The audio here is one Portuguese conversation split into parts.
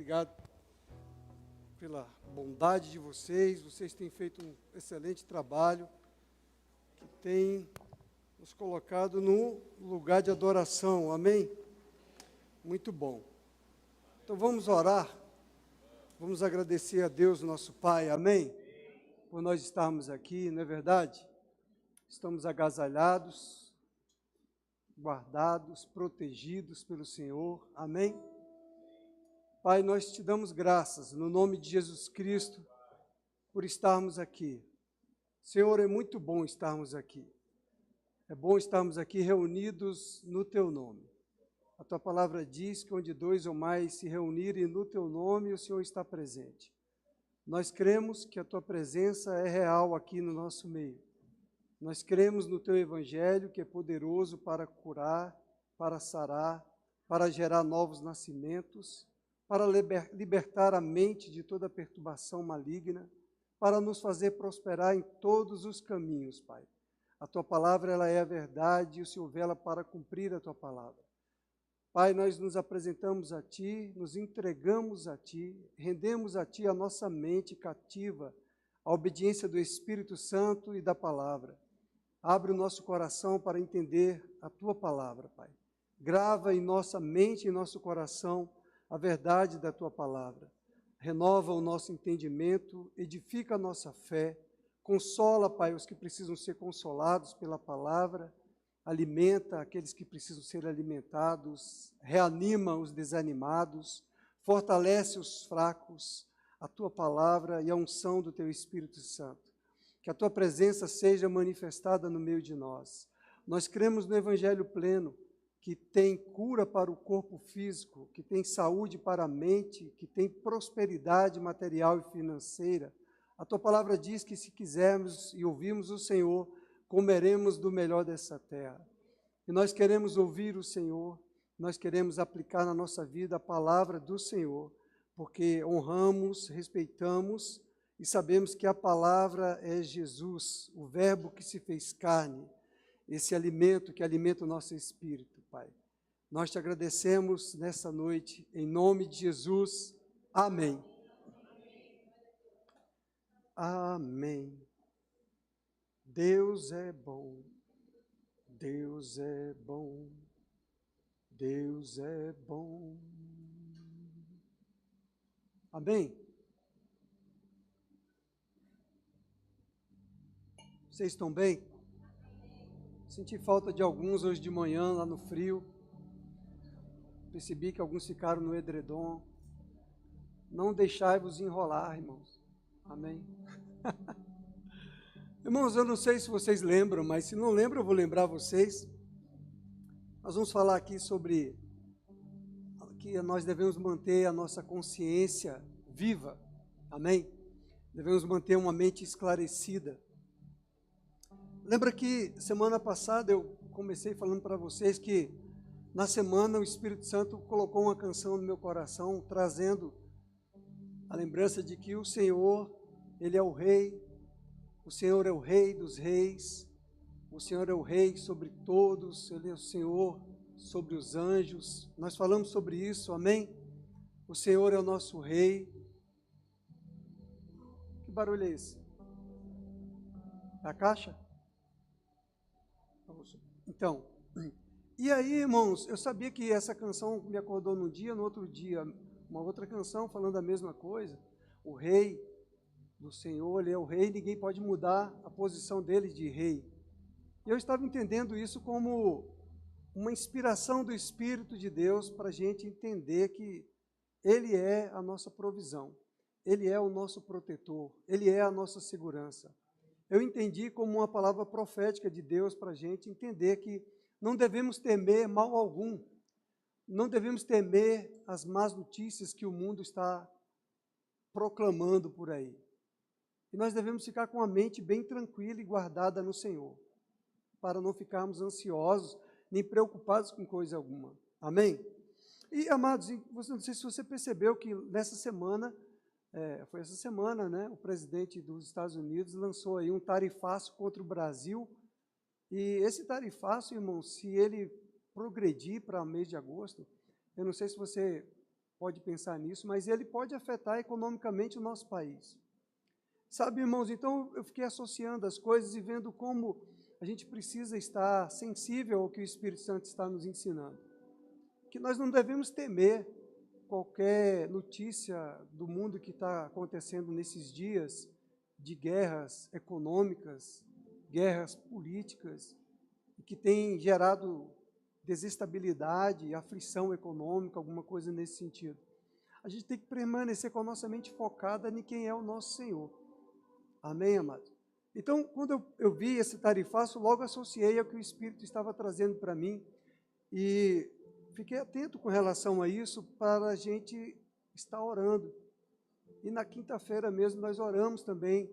obrigado pela bondade de vocês. Vocês têm feito um excelente trabalho, que tem nos colocado no lugar de adoração. Amém? Muito bom. Então vamos orar. Vamos agradecer a Deus, nosso Pai. Amém? Por nós estarmos aqui, não é verdade? Estamos agasalhados, guardados, protegidos pelo Senhor. Amém? Pai, nós te damos graças, no nome de Jesus Cristo, por estarmos aqui. Senhor, é muito bom estarmos aqui. É bom estarmos aqui reunidos no Teu nome. A Tua palavra diz que onde dois ou mais se reunirem no Teu nome, o Senhor está presente. Nós cremos que a Tua presença é real aqui no nosso meio. Nós cremos no Teu Evangelho, que é poderoso para curar, para sarar, para gerar novos nascimentos, para libertar a mente de toda perturbação maligna, para nos fazer prosperar em todos os caminhos, Pai. A Tua palavra, ela é a verdade e o Senhor vela para cumprir a Tua palavra. Pai, nós nos apresentamos a Ti, nos entregamos a Ti, rendemos a Ti a nossa mente cativa, à obediência do Espírito Santo e da palavra. Abre o nosso coração para entender a Tua palavra, Pai. Grava em nossa mente e em nosso coração a verdade da Tua palavra. Renova o nosso entendimento, edifica a nossa fé, consola, Pai, os que precisam ser consolados pela palavra, alimenta aqueles que precisam ser alimentados, reanima os desanimados, fortalece os fracos, a Tua palavra e a unção do Teu Espírito Santo. Que a Tua presença seja manifestada no meio de nós. Nós cremos no Evangelho pleno, que tem cura para o corpo físico, que tem saúde para a mente, que tem prosperidade material e financeira. A Tua palavra diz que se quisermos e ouvirmos o Senhor, comeremos do melhor dessa terra. E nós queremos ouvir o Senhor, nós queremos aplicar na nossa vida a palavra do Senhor, porque honramos, respeitamos e sabemos que a palavra é Jesus, o verbo que se fez carne, esse alimento que alimenta o nosso espírito, Pai. Nós te agradecemos nessa noite, em nome de Jesus. Amém. Amém. Deus é bom, Deus é bom, Deus é bom. Amém? Vocês estão bem? Senti falta de alguns hoje de manhã, lá no frio. Percebi que alguns ficaram no edredom. Não deixai-vos enrolar, irmãos. Amém? Irmãos, eu não sei se vocês lembram, mas se não lembram, eu vou lembrar vocês. Nós vamos falar aqui sobre que nós devemos manter a nossa consciência viva. Amém? Devemos manter uma mente esclarecida. Lembra que semana passada eu comecei falando para vocês que na semana o Espírito Santo colocou uma canção no meu coração, trazendo a lembrança de que o Senhor, Ele é o Rei, o Senhor é o Rei dos reis, o Senhor é o Rei sobre todos, Ele é o Senhor sobre os anjos. Nós falamos sobre isso, amém? O Senhor é o nosso Rei. Que barulho é esse? É a caixa? Então, e aí, irmãos, eu sabia que essa canção me acordou num dia, no outro dia, uma outra canção falando a mesma coisa. O Rei do Senhor, Ele é o Rei, ninguém pode mudar a posição dele de Rei. E eu estava entendendo isso como uma inspiração do Espírito de Deus para a gente entender que Ele é a nossa provisão, Ele é o nosso protetor, Ele é a nossa segurança. Eu entendi como uma palavra profética de Deus para a gente entender que não devemos temer mal algum, não devemos temer as más notícias que o mundo está proclamando por aí. E nós devemos ficar com a mente bem tranquila e guardada no Senhor, para não ficarmos ansiosos nem preocupados com coisa alguma. Amém? E, amados, não sei se você percebeu que nessa semana, foi essa semana, né, o presidente dos Estados Unidos lançou aí um tarifaço contra o Brasil. E esse tarifaço, irmão, se ele progredir para o mês de agosto, eu não sei se você pode pensar nisso, mas ele pode afetar economicamente o nosso país. Sabe, irmãos, então eu fiquei associando as coisas e vendo como a gente precisa estar sensível ao que o Espírito Santo está nos ensinando. Que nós não devemos temer qualquer notícia do mundo que está acontecendo nesses dias, de guerras econômicas, guerras políticas, que tem gerado desestabilidade, aflição econômica, alguma coisa nesse sentido. A gente tem que permanecer com a nossa mente focada em quem é o nosso Senhor. Amém, amados? Então, quando eu vi esse tarifaço, logo associei ao que o Espírito estava trazendo para mim e fiquei atento com relação a isso para a gente estar orando. E na quinta-feira mesmo nós oramos também,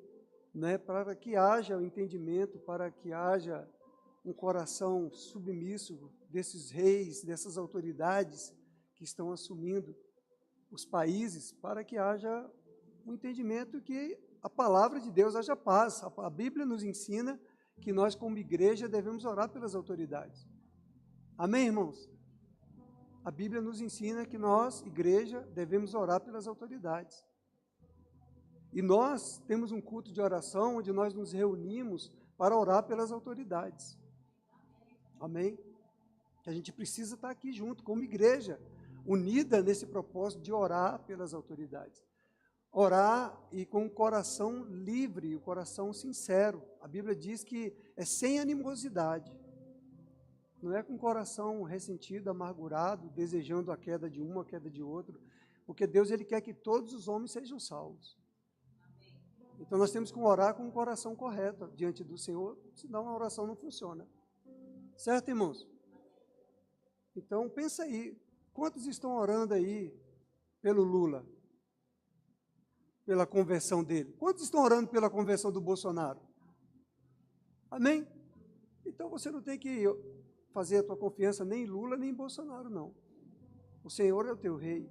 né, para que haja o entendimento, para que haja um coração submisso desses reis, dessas autoridades que estão assumindo os países, para que haja um entendimento que a palavra de Deus haja paz. A Bíblia nos ensina que nós, como igreja, devemos orar pelas autoridades. Amém, irmãos? A Bíblia nos ensina que nós, igreja, devemos orar pelas autoridades. E nós temos um culto de oração onde nós nos reunimos para orar pelas autoridades. Amém? A gente precisa estar aqui junto, como igreja, unida nesse propósito de orar pelas autoridades. Orar e com o coração livre, o coração sincero. A Bíblia diz que é sem animosidade. Não é com o coração ressentido, amargurado, desejando a queda de um, a queda de outro. Porque Deus, Ele quer que todos os homens sejam salvos. Então nós temos que orar com o coração correto diante do Senhor, senão a oração não funciona. Certo, irmãos? Então pensa aí, quantos estão orando aí pelo Lula? Pela conversão dele? Quantos estão orando pela conversão do Bolsonaro? Amém? Então você não tem que fazer a tua confiança nem em Lula, nem em Bolsonaro, não. O Senhor é o teu rei,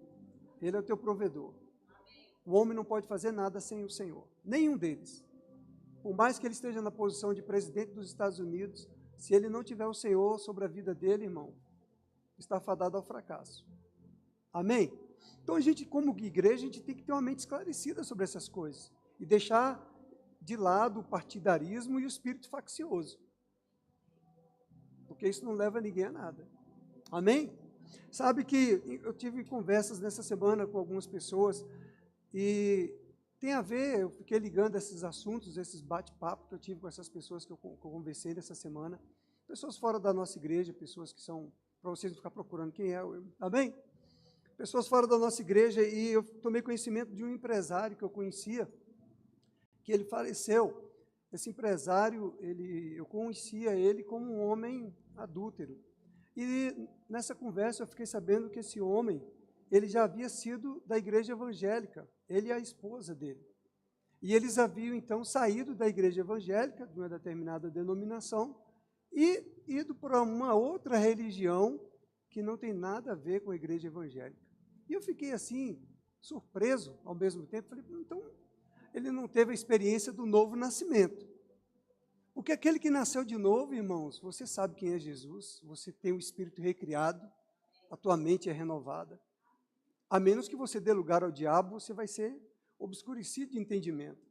Ele é o teu provedor. O homem não pode fazer nada sem o Senhor, nenhum deles. Por mais que ele esteja na posição de presidente dos Estados Unidos, se ele não tiver o Senhor sobre a vida dele, irmão, está fadado ao fracasso. Amém? Então a gente, como igreja, a gente tem que ter uma mente esclarecida sobre essas coisas e deixar de lado o partidarismo e o espírito faccioso. Porque isso não leva ninguém a nada. Amém? Sabe que eu tive conversas nessa semana com algumas pessoas e tem a ver, eu fiquei ligando esses assuntos, esses bate-papos que eu tive com essas pessoas que eu conversei nessa semana, pessoas fora da nossa igreja, pessoas que são, para vocês não ficar procurando quem é, amém? Pessoas fora da nossa igreja, e eu tomei conhecimento de um empresário que eu conhecia, que ele faleceu. Esse empresário, eu conhecia ele como um homem adúltero. E nessa conversa eu fiquei sabendo que esse homem, ele já havia sido da igreja evangélica, ele e a esposa dele. E eles haviam, então, saído da igreja evangélica, de uma determinada denominação, e ido para uma outra religião que não tem nada a ver com a igreja evangélica. E eu fiquei assim, surpreso ao mesmo tempo. Falei, então, ele não teve a experiência do novo nascimento. Porque aquele que nasceu de novo, irmãos, você sabe quem é Jesus, você tem o espírito recriado, a tua mente é renovada. A menos que você dê lugar ao diabo, você vai ser obscurecido de entendimento.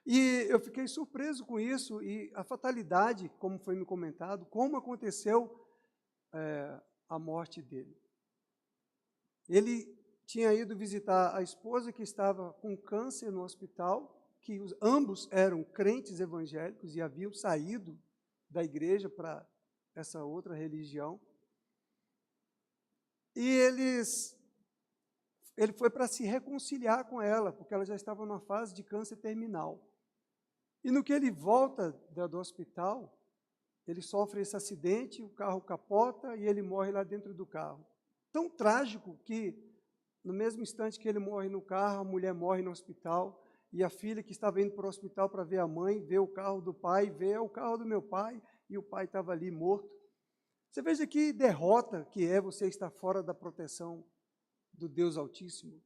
E eu fiquei surpreso com isso, e a fatalidade, como foi me comentado, como aconteceu a morte dele. Ele tinha ido visitar a esposa que estava com câncer no hospital, que ambos eram crentes evangélicos e haviam saído da igreja para essa outra religião. E ele foi para se reconciliar com ela, porque ela já estava numa fase de câncer terminal. E no que ele volta do hospital, ele sofre esse acidente, o carro capota e ele morre lá dentro do carro. Tão trágico que, no mesmo instante que ele morre no carro, a mulher morre no hospital, e a filha que estava indo para o hospital para ver a mãe, vê o carro do pai, vê o carro do meu pai, e o pai estava ali morto. Você veja que derrota que é você estar fora da proteção do Deus Altíssimo.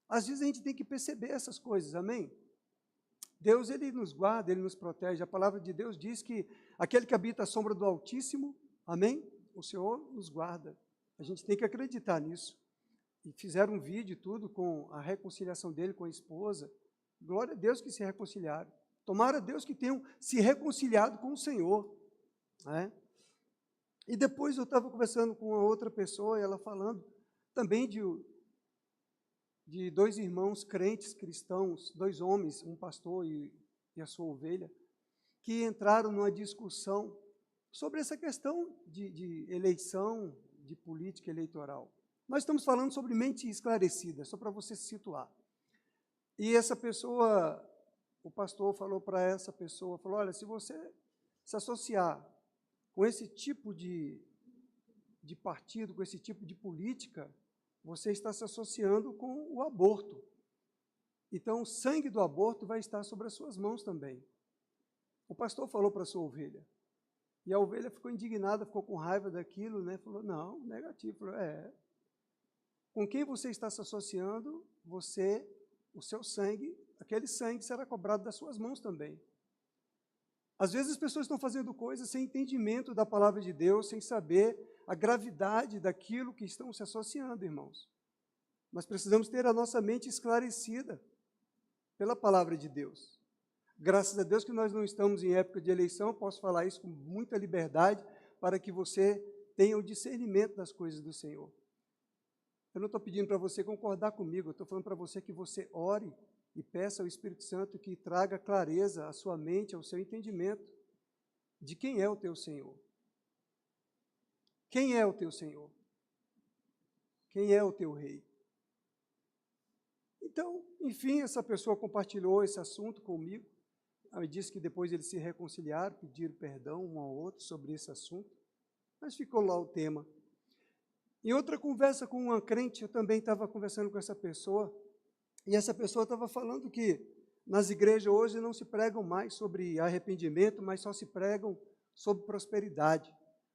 Às vezes a gente tem que perceber essas coisas, amém? Deus, Ele nos guarda, Ele nos protege. A palavra de Deus diz que aquele que habita a sombra do Altíssimo, amém? O Senhor nos guarda. A gente tem que acreditar nisso. e fizeram um vídeo e tudo com a reconciliação dele com a esposa. Glória a Deus que se reconciliaram. Tomara a Deus que tenham se reconciliado com o Senhor. Né? E depois eu estava conversando com uma outra pessoa, e ela falando também de 2 irmãos crentes cristãos, 2 homens, um pastor e a sua ovelha, que entraram numa discussão sobre essa questão de eleição, de política eleitoral. Nós estamos falando sobre mente esclarecida, só para você se situar. E essa pessoa, o pastor falou para essa pessoa, falou, olha, se você se associar com esse tipo de partido, com esse tipo de política, você está se associando com o aborto. Então, o sangue do aborto vai estar sobre as suas mãos também. O pastor falou para a sua ovelha. E a ovelha ficou indignada, ficou com raiva daquilo, né? Falou, não, negativo. Falou, com quem você está se associando, o seu sangue, aquele sangue será cobrado das suas mãos também. Às vezes as pessoas estão fazendo coisas sem entendimento da palavra de Deus, sem saber a gravidade daquilo que estão se associando, irmãos. Nós precisamos ter a nossa mente esclarecida pela palavra de Deus. Graças a Deus que nós não estamos em época de eleição, eu posso falar isso com muita liberdade, para que você tenha o discernimento das coisas do Senhor. Eu não estou pedindo para você concordar comigo, eu estou falando para você que você ore e peça ao Espírito Santo que traga clareza à sua mente, ao seu entendimento de quem é o teu Senhor. Quem é o teu Senhor? Quem é o teu Rei? Então, enfim, essa pessoa compartilhou esse assunto comigo. Ela disse que depois eles se reconciliaram, pediram perdão um ao outro sobre esse assunto. Mas ficou lá o tema. Em outra conversa com uma crente, eu também estava conversando com essa pessoa, e essa pessoa estava falando que nas igrejas hoje não se pregam mais sobre arrependimento, mas só se pregam sobre prosperidade.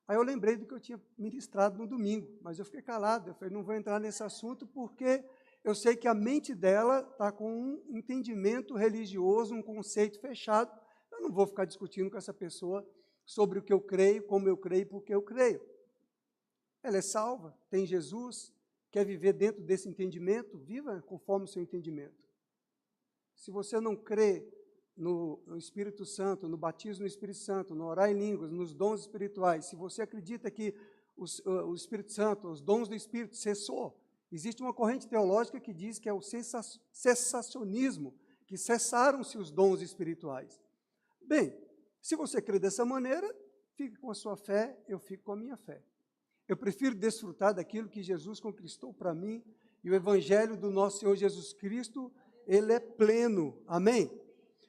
Aí eu lembrei do que eu tinha ministrado no domingo, mas eu fiquei calado, eu falei, não vou entrar nesse assunto porque eu sei que a mente dela está com um entendimento religioso, um conceito fechado, eu não vou ficar discutindo com essa pessoa sobre o que eu creio, como eu creio e por que eu creio. Ela é salva, tem Jesus, quer viver dentro desse entendimento, viva conforme o seu entendimento. Se você não crê no Espírito Santo, no batismo no Espírito Santo, no orar em línguas, nos dons espirituais, se você acredita que o Espírito Santo, os dons do Espírito cessou, existe uma corrente teológica que diz que é o cessacionismo, que cessaram-se os dons espirituais. Bem, se você crê dessa maneira, fique com a sua fé, eu fico com a minha fé. Eu prefiro desfrutar daquilo que Jesus conquistou para mim, e o Evangelho do nosso Senhor Jesus Cristo, ele é pleno. Amém?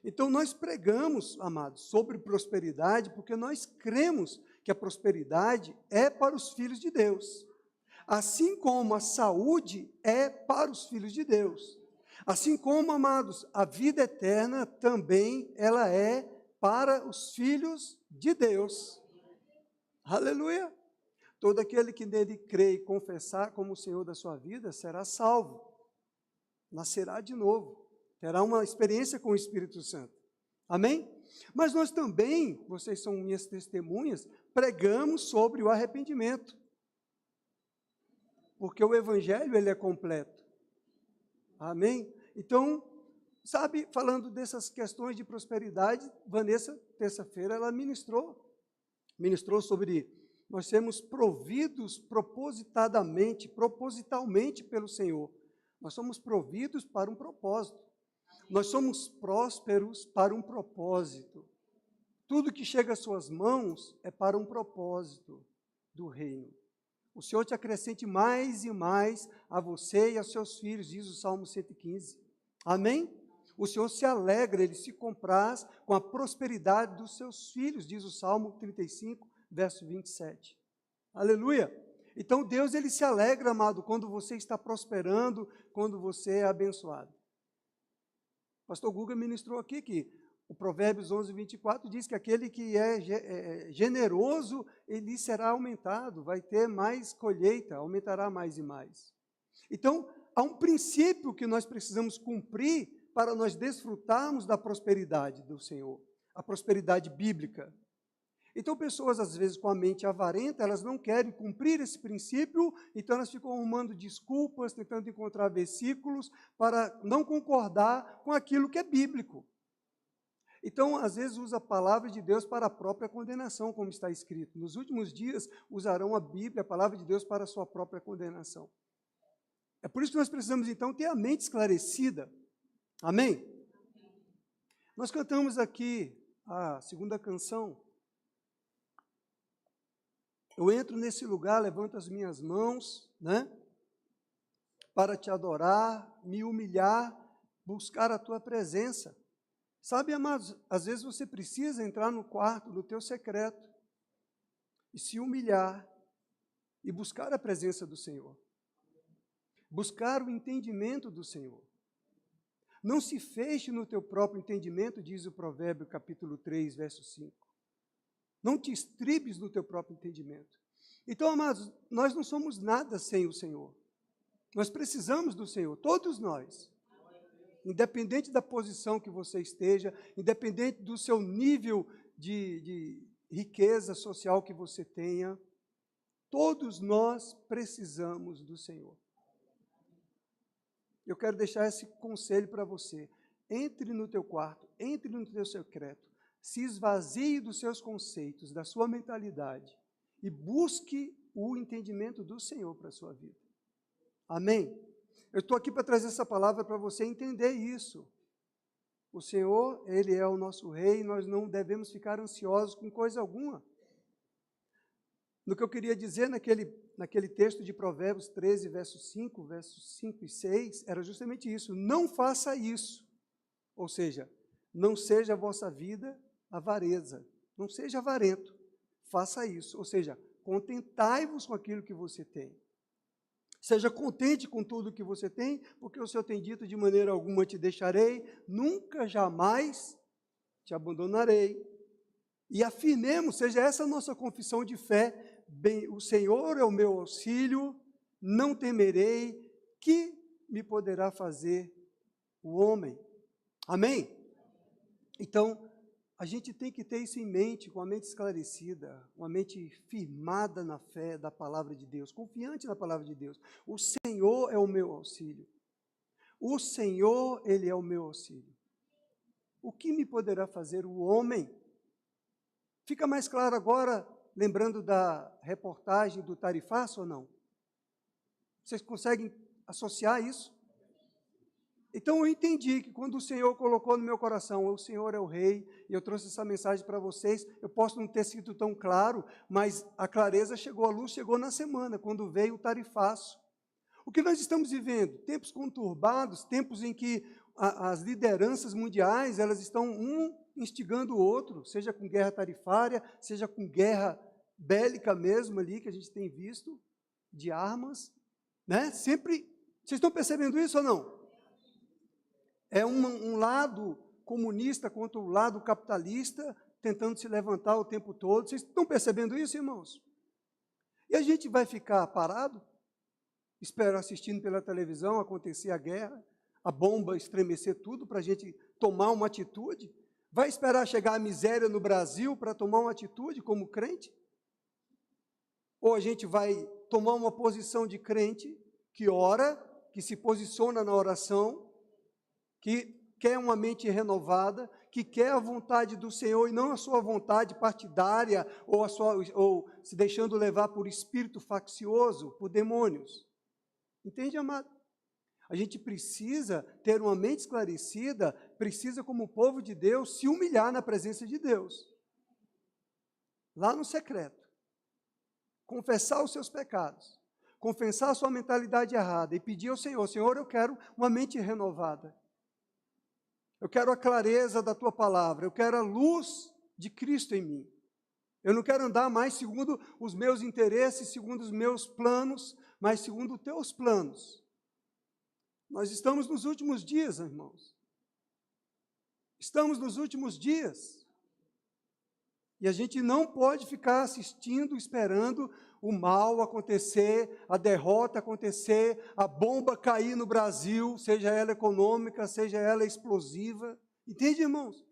Então, nós pregamos, amados, sobre prosperidade, porque nós cremos que a prosperidade é para os filhos de Deus. Assim como a saúde é para os filhos de Deus. Assim como, amados, a vida eterna também, ela é para os filhos de Deus. Aleluia! Todo aquele que nele crê e confessar como o Senhor da sua vida será salvo. Nascerá de novo. Terá uma experiência com o Espírito Santo. Amém? Mas nós também, vocês são minhas testemunhas, pregamos sobre o arrependimento. Porque o Evangelho, ele é completo. Amém? Então, sabe, falando dessas questões de prosperidade, Vanessa, terça-feira, ela ministrou sobre nós sermos providos propositalmente pelo Senhor. Nós somos providos para um propósito. Nós somos prósperos para um propósito. Tudo que chega às suas mãos é para um propósito do reino. O Senhor te acrescente mais e mais a você e aos seus filhos, diz o Salmo 115. Amém? O Senhor se alegra, Ele se compraz com a prosperidade dos seus filhos, diz o Salmo 35, verso 27. Aleluia! Então Deus, Ele se alegra, amado, quando você está prosperando, quando você é abençoado. O pastor Guga ministrou aqui que o Provérbios 11, 24 diz que aquele que é generoso, ele será aumentado, vai ter mais colheita, aumentará mais e mais. Então, há um princípio que nós precisamos cumprir para nós desfrutarmos da prosperidade do Senhor, a prosperidade bíblica. Então, pessoas, às vezes, com a mente avarenta, elas não querem cumprir esse princípio, então elas ficam arrumando desculpas, tentando encontrar versículos para não concordar com aquilo que é bíblico. Então, às vezes, usa a palavra de Deus para a própria condenação, como está escrito. Nos últimos dias, usarão a Bíblia, a palavra de Deus, para a sua própria condenação. É por isso que nós precisamos, então, ter a mente esclarecida. Amém? Nós cantamos aqui a segunda canção. Eu entro nesse lugar, levanto as minhas mãos, né? Para te adorar, me humilhar, buscar a tua presença. Sabe, amados, às vezes você precisa entrar no quarto do teu secreto e se humilhar e buscar a presença do Senhor. Buscar o entendimento do Senhor. Não se feche no teu próprio entendimento, diz o Provérbio capítulo 3, verso 5. Não te estribes no teu próprio entendimento. Então, amados, nós não somos nada sem o Senhor. Nós precisamos do Senhor, todos nós. Independente da posição que você esteja, independente do seu nível de riqueza social que você tenha, todos nós precisamos do Senhor. Eu quero deixar esse conselho para você. Entre no teu quarto, entre no teu secreto, se esvazie dos seus conceitos, da sua mentalidade e busque o entendimento do Senhor para a sua vida. Amém? Eu estou aqui para trazer essa palavra para você entender isso. O Senhor, Ele é o nosso Rei, nós não devemos ficar ansiosos com coisa alguma. No que eu queria dizer naquele texto de Provérbios 13, versos 5 e 6, era justamente isso. Não faça isso. Ou seja, não seja a vossa vida avareza. Não seja avarento. Faça isso. Ou seja, contentai-vos com aquilo que você tem. Seja contente com tudo que você tem, porque o Senhor tem dito, de maneira alguma te deixarei, nunca, jamais te abandonarei. E afirmemos, seja essa a nossa confissão de fé, bem, o Senhor é o meu auxílio, não temerei, que me poderá fazer o homem? Amém? Então, a gente tem que ter isso em mente, com a mente esclarecida, uma mente firmada na fé da palavra de Deus, confiante na palavra de Deus. O Senhor é o meu auxílio. O Senhor, Ele é o meu auxílio. O que me poderá fazer o homem? Fica mais claro agora, lembrando da reportagem do tarifaço ou não? Vocês conseguem associar isso? Então eu entendi que quando o Senhor colocou no meu coração, o Senhor é o Rei, e eu trouxe essa mensagem para vocês, eu posso não ter sido tão claro, mas a clareza chegou, a luz chegou na semana, quando veio o tarifaço. O que nós estamos vivendo? Tempos conturbados, tempos em que as lideranças mundiais, elas estão um instigando o outro, seja com guerra tarifária, seja com guerra bélica mesmo ali, que a gente tem visto, de armas, né? Sempre, vocês estão percebendo isso ou não? É um lado comunista contra o lado capitalista, tentando se levantar o tempo todo. Vocês estão percebendo isso, irmãos? E a gente vai ficar parado, assistindo pela televisão acontecer a guerra, a bomba estremecer tudo para a gente tomar uma atitude? Vai esperar chegar a miséria no Brasil para tomar uma atitude como crente? Ou a gente vai tomar uma posição de crente que ora, que se posiciona na oração, que quer uma mente renovada, que quer a vontade do Senhor e não a sua vontade partidária ou se deixando levar por espírito faccioso, por demônios. Entende, amado? A gente precisa ter uma mente esclarecida, precisa, como povo de Deus, se humilhar na presença de Deus. Lá no secreto. Confessar os seus pecados. Confessar a sua mentalidade errada e pedir ao Senhor, Senhor, eu quero uma mente renovada. Eu quero a clareza da tua palavra, eu quero a luz de Cristo em mim. Eu não quero andar mais segundo os meus interesses, segundo os meus planos, mas segundo os teus planos. Nós estamos nos últimos dias, irmãos. Estamos nos últimos dias. E a gente não pode ficar assistindo, esperando o mal acontecer, a derrota acontecer, a bomba cair no Brasil, seja ela econômica, seja ela explosiva. Entende, irmãos?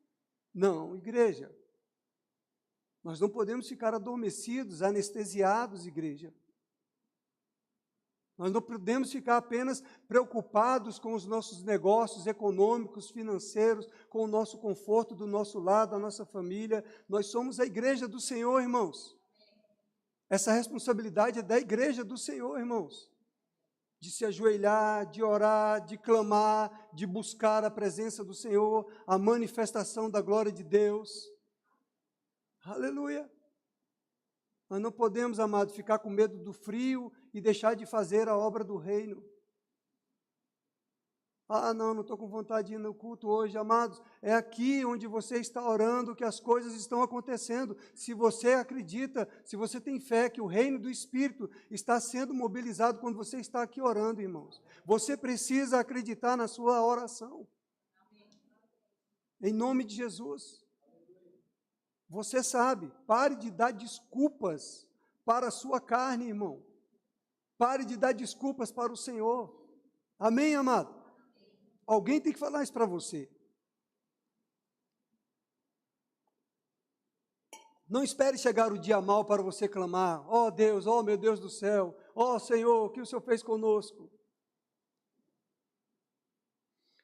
Não, igreja. Nós não podemos ficar adormecidos, anestesiados, igreja. Nós não podemos ficar apenas preocupados com os nossos negócios econômicos, financeiros, com o nosso conforto do nosso lado, da nossa família. Nós somos a igreja do Senhor, irmãos. Essa responsabilidade é da igreja do Senhor, irmãos. De se ajoelhar, de orar, de clamar, de buscar a presença do Senhor, a manifestação da glória de Deus. Aleluia! Nós não podemos, amado, ficar com medo do frio e deixar de fazer a obra do reino. Ah, não estou com vontade de ir no culto hoje, amados. É aqui onde você está orando que as coisas estão acontecendo. Se você acredita, se você tem fé que o reino do Espírito está sendo mobilizado quando você está aqui orando, irmãos. Você precisa acreditar na sua oração. Em nome de Jesus. Você sabe, pare de dar desculpas para a sua carne, irmão. Pare de dar desculpas para o Senhor. Amém, amado? Alguém tem que falar isso para você. Não espere chegar o dia mau para você clamar: ó Deus, ó meu Deus do céu, ó Senhor, o que o Senhor fez conosco?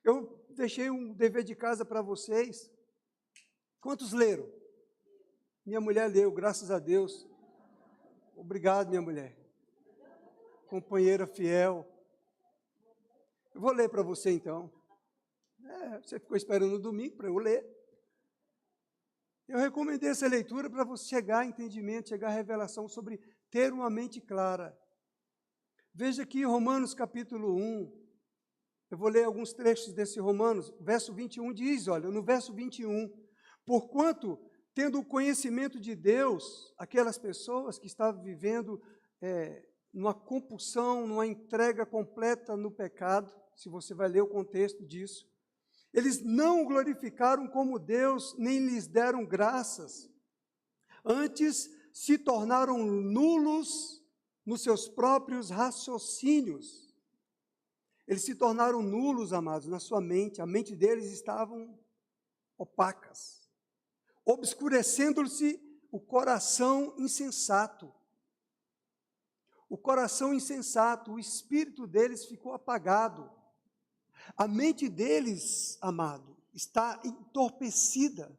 Eu deixei um dever de casa para vocês. Quantos leram? Minha mulher leu, graças a Deus. Obrigado, minha mulher. Companheira fiel. Eu vou ler para você, então. Você ficou esperando no domingo para eu ler. Eu recomendei essa leitura para você chegar a entendimento, chegar a revelação sobre ter uma mente clara. Veja aqui Romanos capítulo 1. Eu vou ler alguns trechos desse Romanos. Verso 21 diz, olha, no verso 21, porquanto, tendo o conhecimento de Deus, aquelas pessoas que estavam vivendo numa compulsão, numa entrega completa no pecado, se você vai ler o contexto disso, eles não o glorificaram como Deus, nem lhes deram graças. Antes, se tornaram nulos nos seus próprios raciocínios. Eles se tornaram nulos, amados, na sua mente. A mente deles estavam opacas, obscurecendo-se o coração insensato. O coração insensato, o espírito deles ficou apagado. A mente deles, amado, está entorpecida.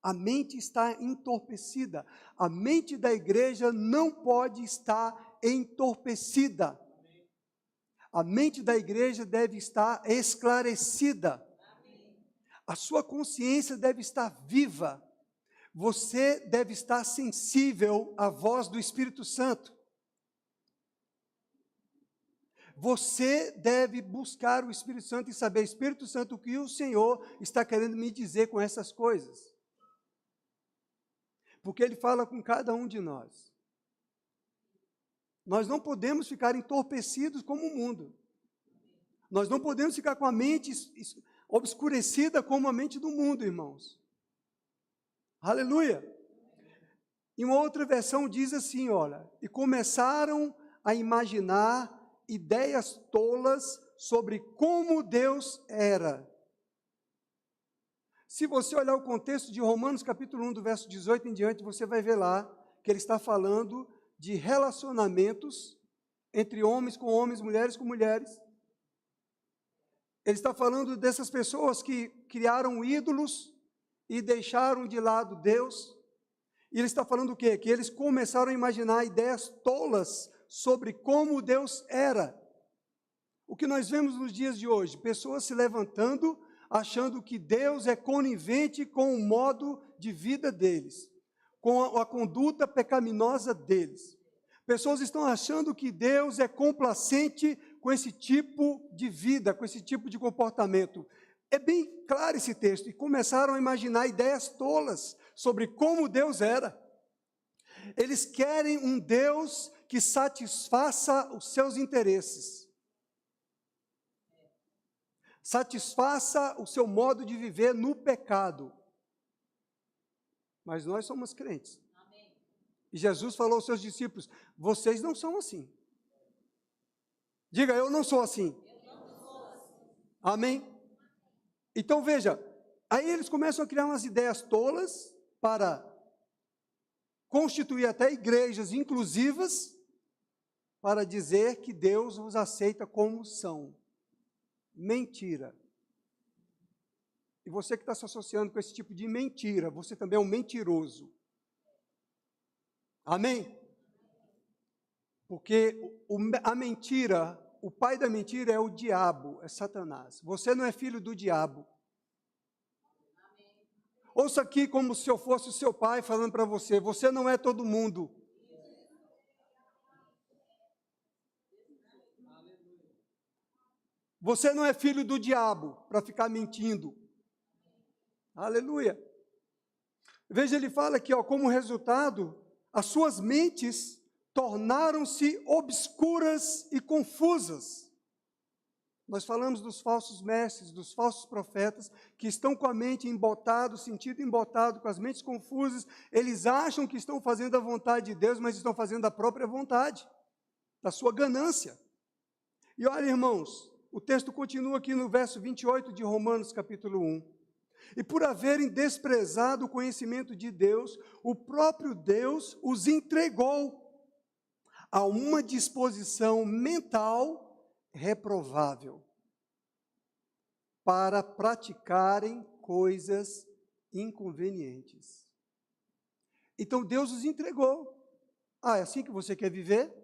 A mente está entorpecida. A mente da igreja não pode estar entorpecida. A mente da igreja deve estar esclarecida. A sua consciência deve estar viva. Você deve estar sensível à voz do Espírito Santo. Você deve buscar o Espírito Santo e saber, Espírito Santo, o que o Senhor está querendo me dizer com essas coisas. Porque Ele fala com cada um de nós. Nós não podemos ficar entorpecidos como o mundo. Nós não podemos ficar com a mente obscurecida como a mente do mundo, irmãos. Aleluia! Em uma outra versão diz assim, olha, e começaram a imaginar ideias tolas sobre como Deus era. Se você olhar o contexto de Romanos capítulo 1, do verso 18 em diante, você vai ver lá que ele está falando de relacionamentos entre homens com homens, mulheres com mulheres. Ele está falando dessas pessoas que criaram ídolos e deixaram de lado Deus. E ele está falando o quê? Que eles começaram a imaginar ideias tolas sobre como Deus era. O que nós vemos nos dias de hoje? Pessoas se levantando, achando que Deus é conivente com o modo de vida deles, com a conduta pecaminosa deles. Pessoas estão achando que Deus é complacente com esse tipo de vida, com esse tipo de comportamento. É bem claro esse texto. E começaram a imaginar ideias tolas sobre como Deus era. Eles querem um Deus que satisfaça os seus interesses. Satisfaça o seu modo de viver no pecado. Mas nós somos crentes. Amém. E Jesus falou aos seus discípulos, vocês não são assim. Diga, eu não sou assim. Eu não sou assim. Amém? Então veja, aí eles começam a criar umas ideias tolas para constituir até igrejas inclusivas, para dizer que Deus os aceita como são. Mentira. E você que está se associando com esse tipo de mentira, você também é um mentiroso. Amém? Porque a mentira, o pai da mentira é o diabo, é Satanás. Você não é filho do diabo. Ouça aqui como se eu fosse o seu pai falando para você, você não é todo mundo. Você não é filho do diabo para ficar mentindo. Aleluia. Veja, ele fala aqui, ó, como resultado, as suas mentes tornaram-se obscuras e confusas. Nós falamos dos falsos mestres, dos falsos profetas, que estão com a mente embotada, o sentido embotado, com as mentes confusas. Eles acham que estão fazendo a vontade de Deus, mas estão fazendo a própria vontade, da sua ganância. E olha, irmãos, o texto continua aqui no verso 28 de Romanos, capítulo 1. E por haverem desprezado o conhecimento de Deus, o próprio Deus os entregou a uma disposição mental reprovável, para praticarem coisas inconvenientes. Então Deus os entregou. Ah, é assim que você quer viver?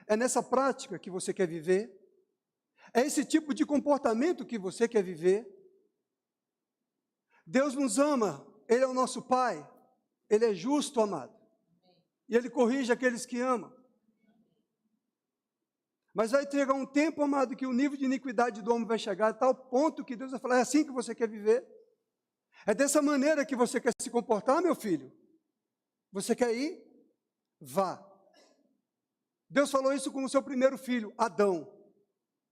É nessa prática que você quer viver? É esse tipo de comportamento que você quer viver? Deus nos ama, Ele é o nosso Pai, Ele é justo, amado, e Ele corrige aqueles que amam. Mas vai chegar um tempo, amado, que o nível de iniquidade do homem vai chegar a tal ponto que Deus vai falar, é assim que você quer viver? É dessa maneira que você quer se comportar, meu filho? Você quer ir? Vá. Deus falou isso com o seu primeiro filho, Adão.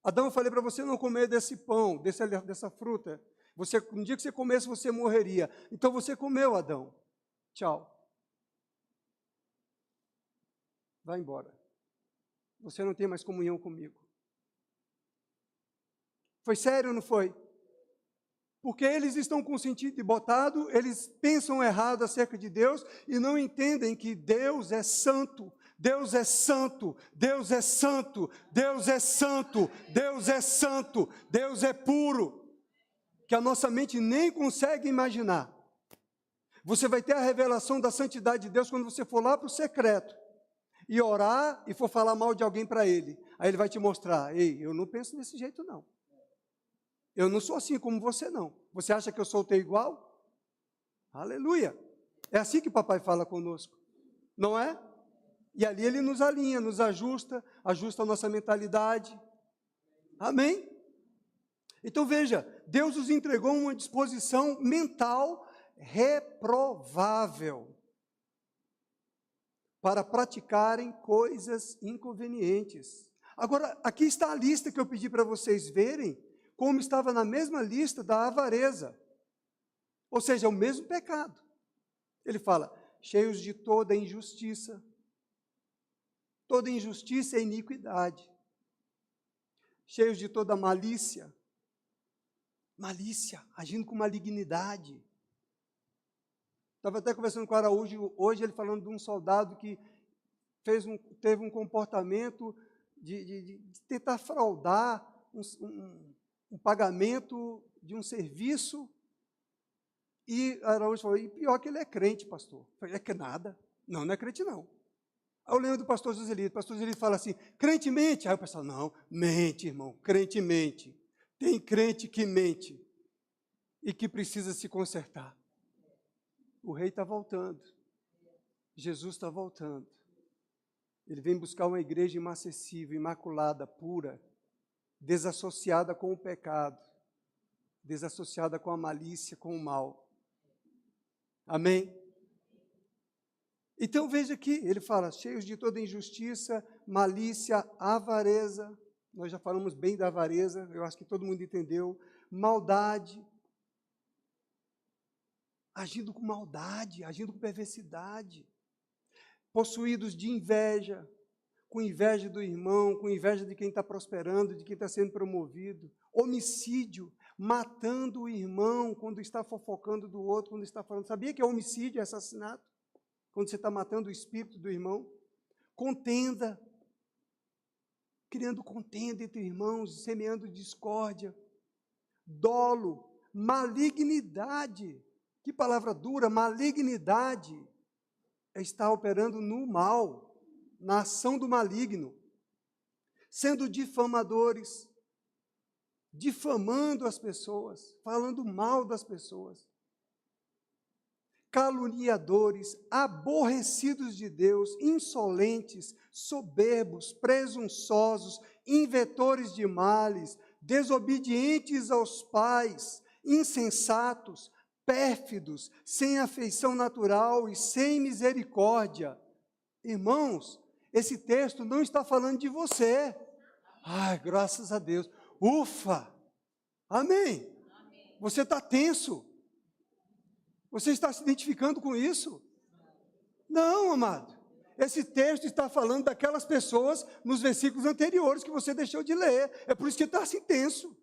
Adão, eu falei para você não comer desse pão, dessa fruta. No dia que você comesse, você morreria. Então você comeu, Adão. Tchau. Vai embora. Você não tem mais comunhão comigo. Foi sério ou não foi? Porque eles estão com o sentido embotado, eles pensam errado acerca de Deus e não entendem que Deus é santo, Deus é santo, Deus é santo, Deus é santo, Deus é santo, Deus é puro, que a nossa mente nem consegue imaginar. Você vai ter a revelação da santidade de Deus quando você for lá para o secreto e orar e for falar mal de alguém para ele. Aí ele vai te mostrar, ei, eu não penso desse jeito não. Eu não sou assim como você não. Você acha que eu sou o teu igual? Aleluia. É assim que o papai fala conosco, não é? E ali ele nos alinha, nos ajusta, ajusta a nossa mentalidade. Amém? Então veja, Deus os entregou uma disposição mental reprovável para praticarem coisas inconvenientes. Agora, aqui está a lista que eu pedi para vocês verem, como estava na mesma lista da avareza. Ou seja, é o mesmo pecado. Ele fala, cheios de toda injustiça. Toda injustiça é iniquidade. Cheios de toda malícia. Malícia, agindo com malignidade. Estava até conversando com o Araújo hoje, ele falando de um soldado que teve um comportamento de tentar fraudar um pagamento de um serviço. E Araújo falou, e pior que ele é crente, pastor. Eu falei, é que nada. Não, não é crente não. Aí eu lembro do pastor Joselito. O pastor Joselito fala assim, crente mente. Aí o pessoal, não, mente, irmão, crente mente. Tem crente que mente e que precisa se consertar. O rei está voltando. Jesus está voltando. Ele vem buscar uma igreja inacessível, imaculada, pura, desassociada com o pecado, desassociada com a malícia, com o mal. Amém? Então veja aqui, ele fala, cheios de toda injustiça, malícia, avareza. Nós já falamos bem da avareza, eu acho que todo mundo entendeu. Maldade, agindo com maldade, agindo com perversidade. Possuídos de inveja, com inveja do irmão, com inveja de quem está prosperando, de quem está sendo promovido. Homicídio. matando o irmão quando está fofocando do outro, quando está falando. Sabia que é homicídio, é assassinato? Quando você está matando o espírito do irmão. Contenda, criando contenda entre irmãos, semeando discórdia. Dolo, malignidade. Que palavra dura, malignidade. É estar operando no mal, na ação do maligno. Sendo difamadores, difamando as pessoas, falando mal das pessoas. Caluniadores, aborrecidos de Deus, insolentes, soberbos, presunçosos, inventores de males, desobedientes aos pais, insensatos, pérfidos, sem afeição natural e sem misericórdia. Irmãos, esse texto não está falando de você. Ai, graças a Deus. Ufa! Amém. Você está tenso. Você está se identificando com isso? Não, amado. Esse texto está falando daquelas pessoas nos versículos anteriores que você deixou de ler. É por isso que está assim tenso.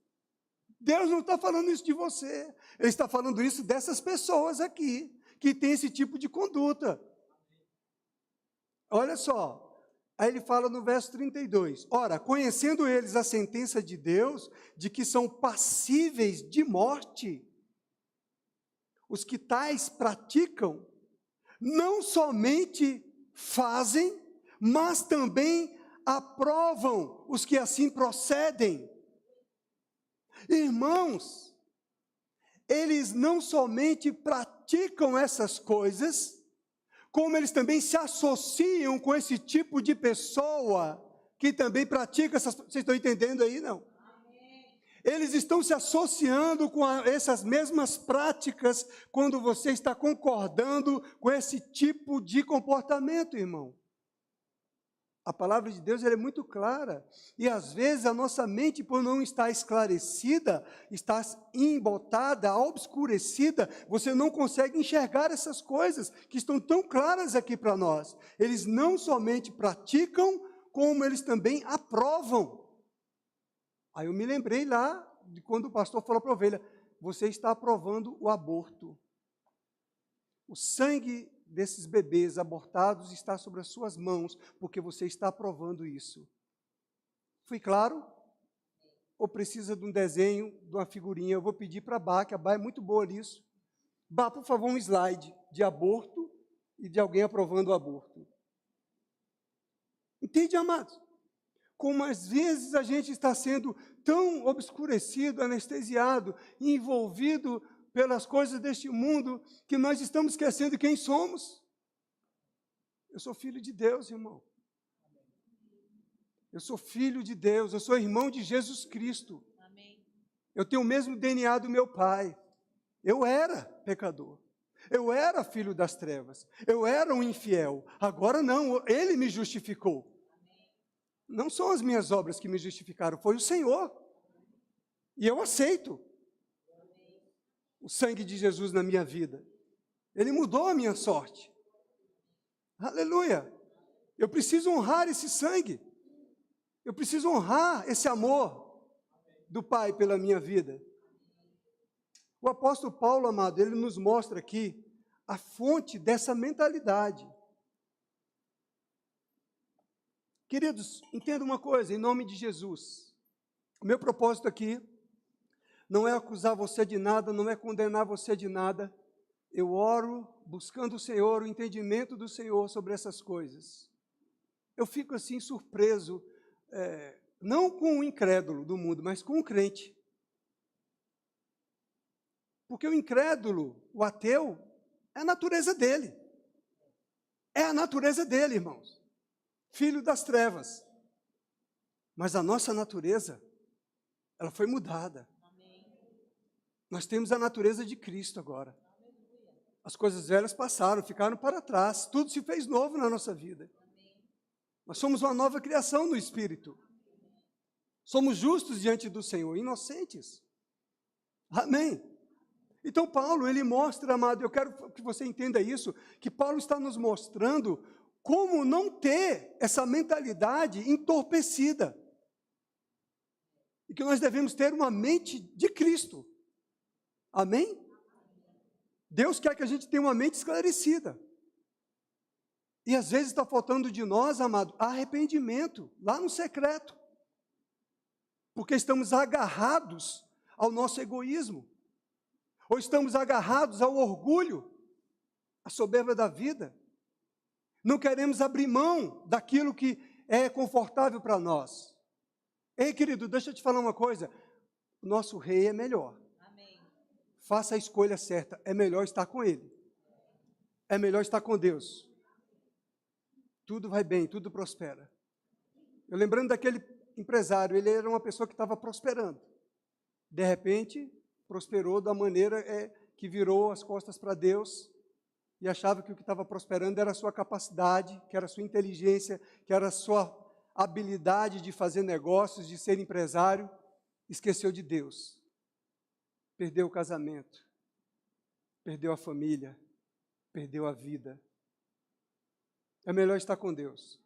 Deus não está falando isso de você. Ele está falando isso dessas pessoas aqui, que têm esse tipo de conduta. Olha só. Aí ele fala no verso 32. Ora, conhecendo eles a sentença de Deus, de que são passíveis de morte, os que tais praticam, não somente fazem, mas também aprovam os que assim procedem. Irmãos, eles não somente praticam essas coisas, como eles também se associam com esse tipo de pessoa que também pratica essas... Vocês estão entendendo aí, não? Eles estão se associando com essas mesmas práticas quando você está concordando com esse tipo de comportamento, irmão. A palavra de Deus ela é muito clara. E às vezes a nossa mente, por não estar esclarecida, está embotada, obscurecida, você não consegue enxergar essas coisas que estão tão claras aqui para nós. Eles não somente praticam, como eles também aprovam. Aí eu me lembrei lá de quando o pastor falou para a ovelha, você está aprovando o aborto. O sangue desses bebês abortados está sobre as suas mãos, porque você está aprovando isso. Fui claro? Ou precisa de um desenho, de uma figurinha? Eu vou pedir para a Bá, que a Bá é muito boa nisso. Bá, por favor, um slide de aborto e de alguém aprovando o aborto. Entende, amados? Como às vezes a gente está sendo tão obscurecido, anestesiado, envolvido pelas coisas deste mundo, que nós estamos esquecendo quem somos. Eu sou filho de Deus, irmão. Eu sou filho de Deus, eu sou irmão de Jesus Cristo. Eu tenho o mesmo DNA do meu pai. Eu era pecador. Eu era filho das trevas. Eu era um infiel. Agora não, ele me justificou. Não são as minhas obras que me justificaram, foi o Senhor. E eu aceito o sangue de Jesus na minha vida. Ele mudou a minha sorte. Aleluia. Eu preciso honrar esse sangue. Eu preciso honrar esse amor do Pai pela minha vida. O apóstolo Paulo, amado, ele nos mostra aqui a fonte dessa mentalidade. Queridos, entenda uma coisa, em nome de Jesus. O meu propósito aqui não é acusar você de nada, não é condenar você de nada. Eu oro buscando o Senhor, o entendimento do Senhor sobre essas coisas. Eu fico assim surpreso, não com o incrédulo do mundo, mas com o crente. Porque o incrédulo, o ateu, é a natureza dele. É a natureza dele, irmãos. Filho das trevas. Mas a nossa natureza, ela foi mudada. Nós temos a natureza de Cristo agora. As coisas velhas passaram, ficaram para trás. Tudo se fez novo na nossa vida. Nós somos uma nova criação no Espírito. Somos justos diante do Senhor, inocentes. Amém. Então Paulo, ele mostra, amado, eu quero que você entenda isso, que Paulo está nos mostrando como não ter essa mentalidade entorpecida. E que nós devemos ter uma mente de Cristo. Amém? Deus quer que a gente tenha uma mente esclarecida. E às vezes está faltando de nós, amado, arrependimento, lá no secreto. Porque estamos agarrados ao nosso egoísmo. Ou estamos agarrados ao orgulho, à soberba da vida. Não queremos abrir mão daquilo que é confortável para nós. Ei, querido, deixa eu te falar uma coisa. O nosso rei é melhor. Amém. Faça a escolha certa. É melhor estar com ele. É melhor estar com Deus. Tudo vai bem, tudo prospera. Eu lembrando daquele empresário, ele era uma pessoa que estava prosperando. De repente, prosperou da maneira que virou as costas para Deus e achava que o que estava prosperando era a sua capacidade, que era a sua inteligência, que era a sua habilidade de fazer negócios, de ser empresário. Esqueceu de Deus. Perdeu o casamento, perdeu a família, perdeu a vida. É melhor estar com Deus.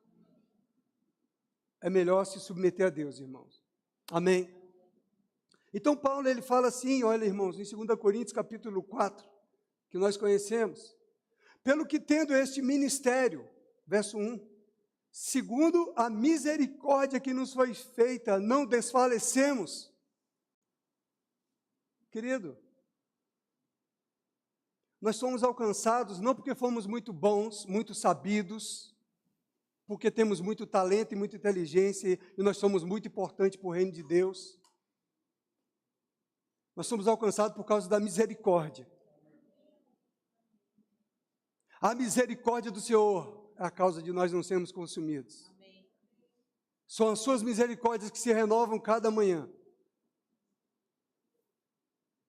É melhor se submeter a Deus, irmãos. Amém? Então, Paulo, ele fala assim, olha, irmãos, em 2 Coríntios, capítulo 4, que nós conhecemos, pelo que tendo este ministério, verso 1, segundo a misericórdia que nos foi feita, não desfalecemos. Querido, nós somos alcançados não porque fomos muito bons, muito sabidos, porque temos muito talento e muita inteligência e nós somos muito importantes para o reino de Deus. Nós somos alcançados por causa da misericórdia. A misericórdia do Senhor é a causa de nós não sermos consumidos. Amém. São as suas misericórdias que se renovam cada manhã.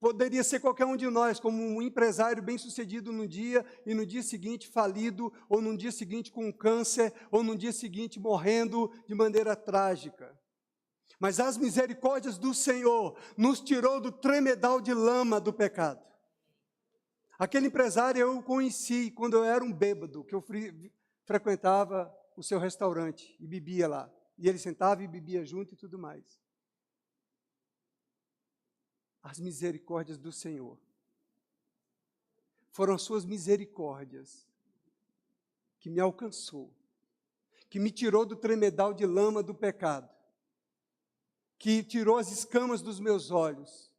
Poderia ser qualquer um de nós, como um empresário bem-sucedido num dia e no dia seguinte falido, ou no dia seguinte com câncer, ou no dia seguinte morrendo de maneira trágica. Mas as misericórdias do Senhor nos tirou do tremedal de lama do pecado. Aquele empresário eu o conheci quando eu era um bêbado, que eu frequentava o seu restaurante e bebia lá. E ele sentava e bebia junto e tudo mais. As misericórdias do Senhor. Foram as suas misericórdias que me alcançou, que me tirou do tremedal de lama do pecado, que tirou as escamas dos meus olhos,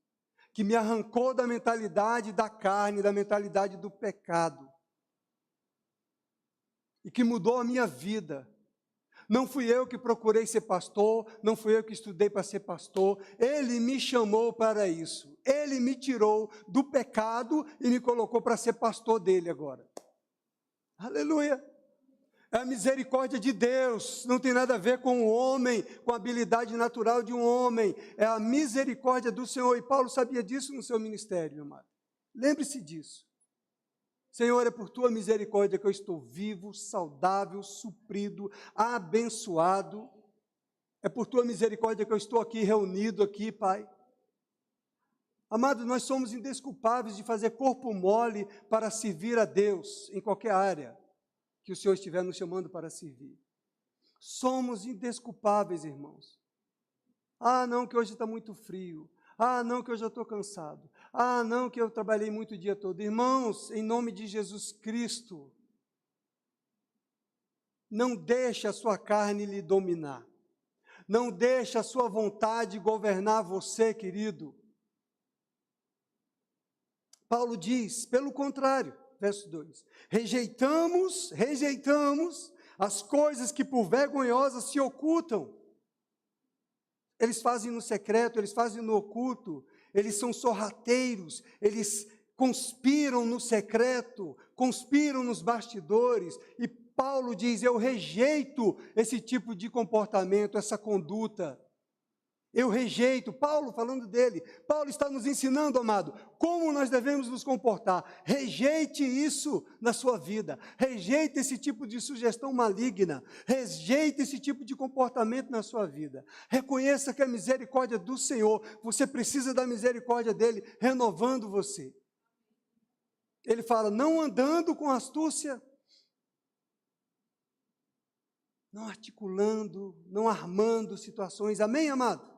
que me arrancou da mentalidade da carne, da mentalidade do pecado, e que mudou a minha vida. Não fui eu que procurei ser pastor, não fui eu que estudei para ser pastor, Ele me chamou para isso. Ele me tirou do pecado e me colocou para ser pastor dele agora. Aleluia! É a misericórdia de Deus, não tem nada a ver com o homem, com a habilidade natural de um homem, é a misericórdia do Senhor, e Paulo sabia disso no seu ministério, meu amado. Lembre-se disso. Senhor, é por tua misericórdia que eu estou vivo, saudável, suprido, abençoado. É por tua misericórdia que eu estou aqui, reunido aqui, Pai. Amados, nós somos indesculpáveis de fazer corpo mole para servir a Deus, em qualquer área que o Senhor estiver nos chamando para servir. Somos indesculpáveis, irmãos. Ah, não, que hoje está muito frio. Ah, não, que eu já estou cansado. Ah, não, que eu trabalhei muito o dia todo. Irmãos, em nome de Jesus Cristo, não deixe a sua carne lhe dominar. Não deixe a sua vontade governar você, querido. Paulo diz, pelo contrário, verso 2, rejeitamos as coisas que por vergonhosas se ocultam. Eles fazem no secreto, eles fazem no oculto, eles são sorrateiros, eles conspiram no secreto, conspiram nos bastidores, e Paulo diz, eu rejeito esse tipo de comportamento, essa conduta, eu rejeito. Paulo falando dele, Paulo está nos ensinando, amado, como nós devemos nos comportar. Rejeite isso na sua vida, rejeite esse tipo de sugestão maligna, rejeite esse tipo de comportamento na sua vida. Reconheça que a misericórdia do Senhor, você precisa da misericórdia dele, renovando você. Ele fala, não andando com astúcia, não articulando, não armando situações. Amém, amado?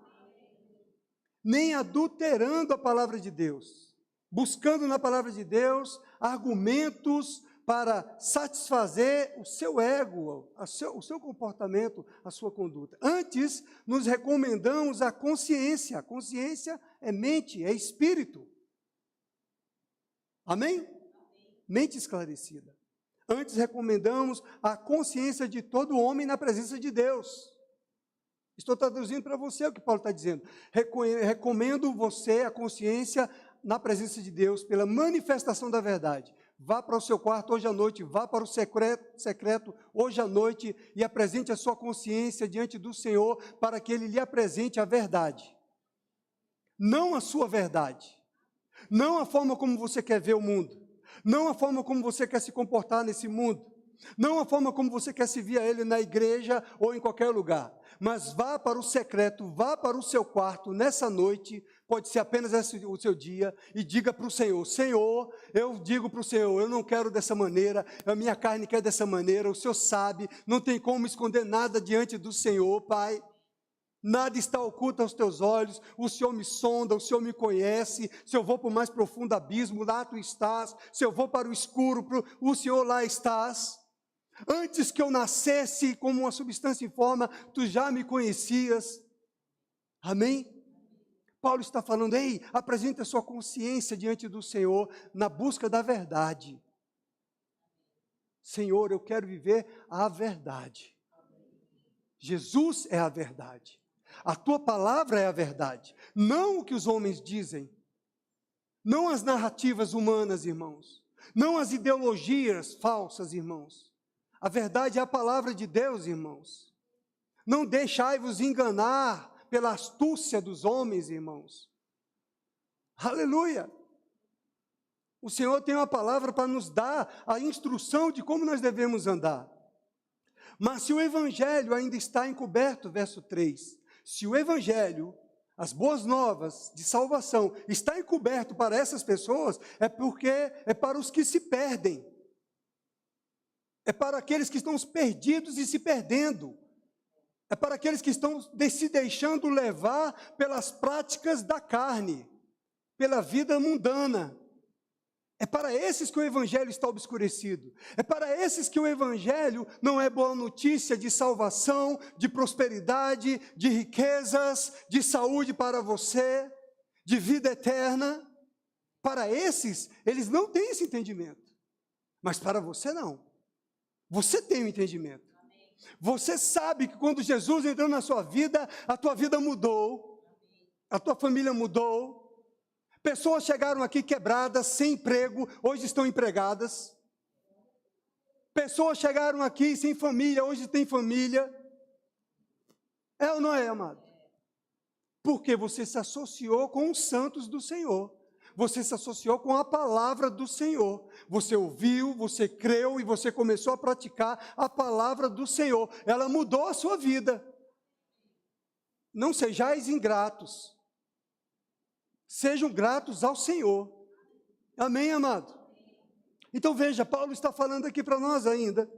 nem adulterando a palavra de Deus, buscando na palavra de Deus argumentos para satisfazer o seu ego, o seu comportamento, a sua conduta. Antes, nos recomendamos a consciência. A consciência é mente, é espírito. Amém? Mente esclarecida. Antes, recomendamos a consciência de todo homem na presença de Deus. Estou traduzindo para você o que Paulo está dizendo. Recomendo você a consciência na presença de Deus pela manifestação da verdade. Vá para o seu quarto hoje à noite, vá para o secreto hoje à noite e apresente a sua consciência diante do Senhor para que Ele lhe apresente a verdade. Não a sua verdade, não a forma como você quer ver o mundo, não a forma como você quer se comportar nesse mundo, não a forma como você quer se vir a Ele na igreja ou em qualquer lugar, mas vá para o secreto, vá para o seu quarto nessa noite, pode ser apenas o seu dia, e diga para o Senhor, Senhor, eu digo para o Senhor, eu não quero dessa maneira, a minha carne quer dessa maneira, o Senhor sabe, não tem como esconder nada diante do Senhor, Pai. Nada está oculto aos teus olhos, o Senhor me sonda, o Senhor me conhece, se eu vou para o mais profundo abismo, lá tu estás, se eu vou para o escuro, o Senhor lá estás. Antes que eu nascesse como uma substância informe, tu já me conhecias. Amém? Paulo está falando, ei, apresente a sua consciência diante do Senhor, na busca da verdade. Senhor, eu quero viver a verdade. Jesus é a verdade. A tua palavra é a verdade, não o que os homens dizem, não as narrativas humanas, irmãos, não as ideologias falsas, irmãos. A verdade é a palavra de Deus, irmãos. Não deixai-vos enganar pela astúcia dos homens, irmãos. Aleluia! O Senhor tem uma palavra para nos dar a instrução de como nós devemos andar. Mas se o Evangelho ainda está encoberto, verso 3, se o Evangelho, as boas novas de salvação, está encoberto para essas pessoas, é porque é para os que se perdem. É para aqueles que estão perdidos e se perdendo. É para aqueles que estão se deixando levar pelas práticas da carne, pela vida mundana. É para esses que o Evangelho está obscurecido. É para esses que o Evangelho não é boa notícia de salvação, de prosperidade, de riquezas, de saúde para você, de vida eterna. Para esses, eles não têm esse entendimento. Mas para você não. Você tem o entendimento. Você sabe que quando Jesus entrou na sua vida, a tua vida mudou, a tua família mudou. Pessoas chegaram aqui quebradas, sem emprego, hoje estão empregadas. Pessoas chegaram aqui sem família, hoje têm família. É ou não é, amado? Porque você se associou com os santos do Senhor. Você se associou com a palavra do Senhor. Você ouviu, você creu e você começou a praticar a palavra do Senhor. Ela mudou a sua vida. Não sejais ingratos. Sejam gratos ao Senhor. Amém, amado? Então veja, Paulo está falando aqui para nós ainda.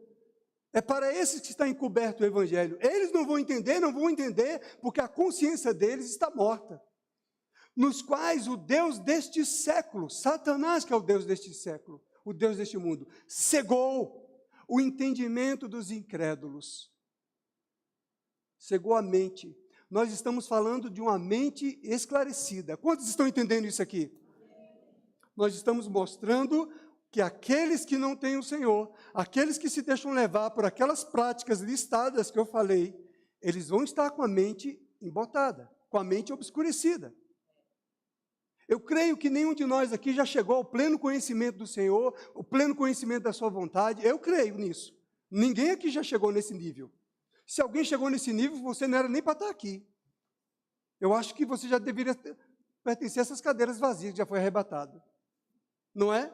É para esses que está encoberto o Evangelho. Eles não vão entender, porque a consciência deles está morta. Nos quais o Deus deste século, Satanás que é o Deus deste século, o Deus deste mundo, cegou o entendimento dos incrédulos. Cegou a mente. Nós estamos falando de uma mente esclarecida. Quantos estão entendendo isso aqui? Nós estamos mostrando que aqueles que não têm o Senhor, aqueles que se deixam levar por aquelas práticas listadas que eu falei, eles vão estar com a mente embotada, com a mente obscurecida. Eu creio que nenhum de nós aqui já chegou ao pleno conhecimento do Senhor, o pleno conhecimento da sua vontade. Eu creio nisso. Ninguém aqui já chegou nesse nível. Se alguém chegou nesse nível, você não era nem para estar aqui. Eu acho que você já deveria pertencer a essas cadeiras vazias que já foi arrebatado. Não é?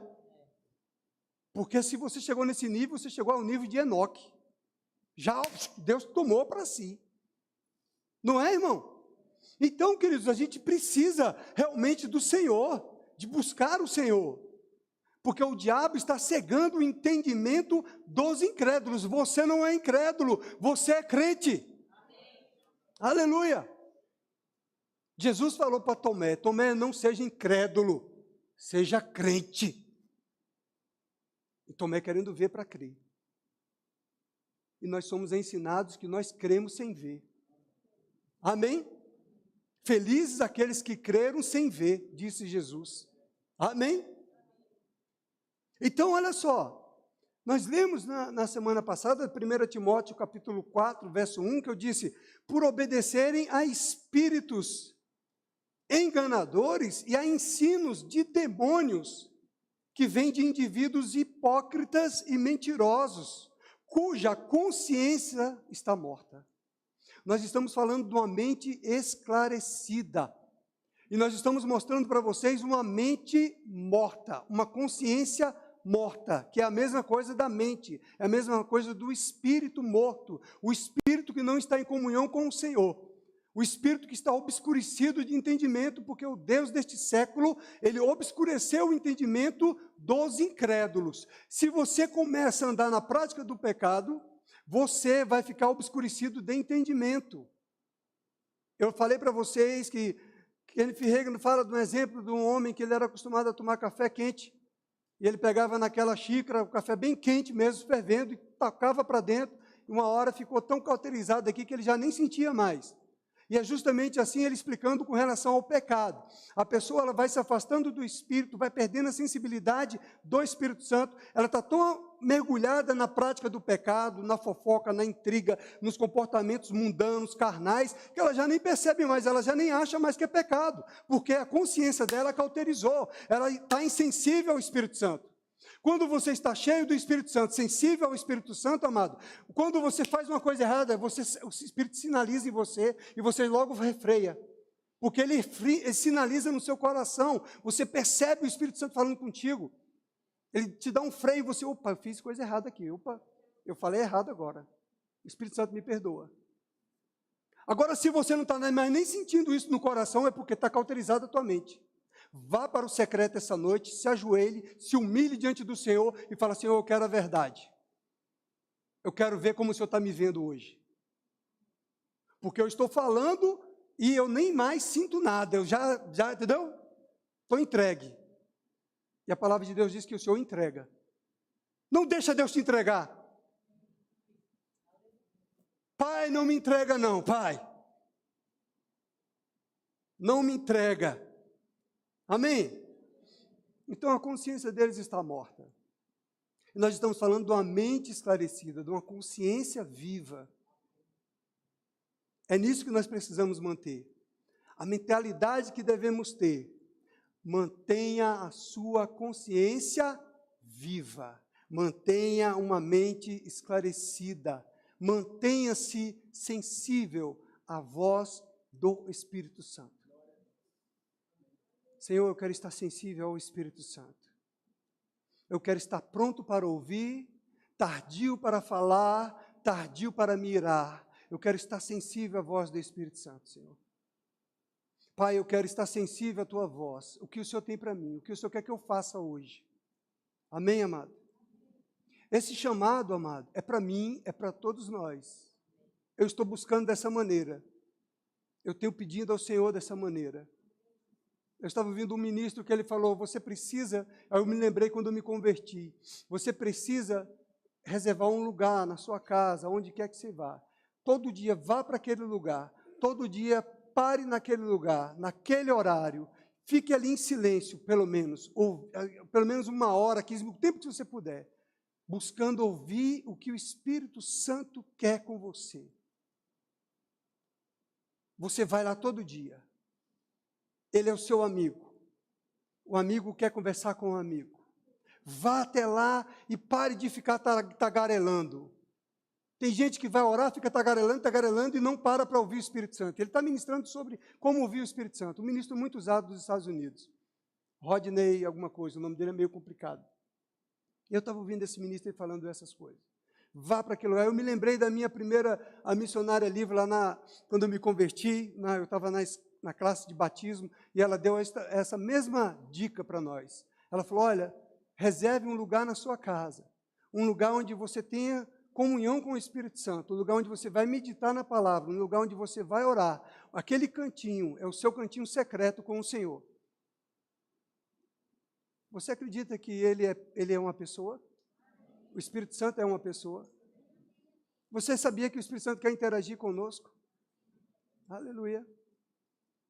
Porque se você chegou nesse nível, você chegou ao nível de Enoque. Já Deus tomou para si. Não é, irmão? Então, queridos, a gente precisa realmente do Senhor, de buscar o Senhor. Porque o diabo está cegando o entendimento dos incrédulos. Você não é incrédulo, você é crente. Amém. Aleluia. Jesus falou para Tomé: Tomé, não seja incrédulo, seja crente. E Tomé querendo ver para crer. E nós somos ensinados que nós cremos sem ver. Amém? Felizes aqueles que creram sem ver, disse Jesus. Amém? Então, olha só. Nós lemos na semana passada, 1 Timóteo capítulo 4, verso 1, que eu disse: por obedecerem a espíritos enganadores e a ensinos de demônios, que vêm de indivíduos hipócritas e mentirosos, cuja consciência está morta. Nós estamos falando de uma mente esclarecida. E nós estamos mostrando para vocês uma mente morta, uma consciência morta, que é a mesma coisa da mente, é a mesma coisa do espírito morto, o espírito que não está em comunhão com o Senhor. O espírito que está obscurecido de entendimento, porque o Deus deste século, ele obscureceu o entendimento dos incrédulos. Se você começa a andar na prática do pecado, você vai ficar obscurecido de entendimento. Eu falei para vocês que Kenneth Hagin fala de um exemplo de um homem que ele era acostumado a tomar café quente, e ele pegava naquela xícara, o café bem quente mesmo, fervendo, e tacava para dentro, e uma hora ficou tão cauterizado aqui que ele já nem sentia mais. E é justamente assim ele explicando com relação ao pecado. A pessoa ela vai se afastando do Espírito, vai perdendo a sensibilidade do Espírito Santo, ela está tão mergulhada na prática do pecado, na fofoca, na intriga, nos comportamentos mundanos, carnais, que ela já nem percebe mais, ela já nem acha mais que é pecado, porque a consciência dela cauterizou, ela está insensível ao Espírito Santo. Quando você está cheio do Espírito Santo, sensível ao Espírito Santo, amado, quando você faz uma coisa errada, o Espírito sinaliza em você e você logo refreia. Porque ele sinaliza no seu coração, você percebe o Espírito Santo falando contigo. Ele te dá um freio e você, opa, eu fiz coisa errada aqui, opa, eu falei errado agora. O Espírito Santo me perdoa. Agora, se você não está mais nem sentindo isso no coração, é porque está cauterizada a tua mente. Vá para o secreto essa noite, se ajoelhe, se humilhe diante do Senhor e fala: Senhor, eu quero a verdade. Eu quero ver como o Senhor está me vendo hoje. Porque eu estou falando e eu nem mais sinto nada, eu já entendeu? Estou entregue. E a palavra de Deus diz que o Senhor entrega. Não deixa Deus te entregar. Pai, não me entrega não, Pai. Não me entrega. Amém? Então a consciência deles está morta. E nós estamos falando de uma mente esclarecida, de uma consciência viva. É nisso que nós precisamos manter. A mentalidade que devemos ter. Mantenha a sua consciência viva. Mantenha uma mente esclarecida. Mantenha-se sensível à voz do Espírito Santo. Senhor, eu quero estar sensível ao Espírito Santo. Eu quero estar pronto para ouvir, tardio para falar, tardio para me irar. Eu quero estar sensível à voz do Espírito Santo, Senhor. Pai, eu quero estar sensível à Tua voz. O que o Senhor tem para mim? O que o Senhor quer que eu faça hoje? Amém, amado? Esse chamado, amado, é para mim, é para todos nós. Eu estou buscando dessa maneira. Eu tenho pedido ao Senhor dessa maneira. Eu estava ouvindo um ministro que ele falou: você precisa, aí eu me lembrei quando eu me converti, você precisa reservar um lugar na sua casa, onde quer que você vá. Todo dia vá para aquele lugar, todo dia pare naquele lugar, naquele horário, fique ali em silêncio, pelo menos, ou pelo menos 1 hora, 15 minutos, o tempo que você puder, buscando ouvir o que o Espírito Santo quer com você. Você vai lá todo dia. Ele é o seu amigo. O amigo quer conversar com o amigo. Vá até lá e pare de ficar tagarelando. Tem gente que vai orar, fica tagarelando e não para ouvir o Espírito Santo. Ele está ministrando sobre como ouvir o Espírito Santo. Um ministro muito usado dos Estados Unidos. Rodney alguma coisa, o nome dele é meio complicado. Eu estava ouvindo esse ministro falando essas coisas. Vá para aquele lugar. Eu me lembrei da minha primeira missionária livre lá quando eu me converti. Eu estava na classe de batismo, e ela deu essa mesma dica para nós. Ela falou: olha, reserve um lugar na sua casa, um lugar onde você tenha comunhão com o Espírito Santo, o lugar onde você vai meditar na palavra, o lugar onde você vai orar, aquele cantinho é o seu cantinho secreto com o Senhor. Você acredita que ele é uma pessoa? O Espírito Santo é uma pessoa? Você sabia que o Espírito Santo quer interagir conosco? Aleluia.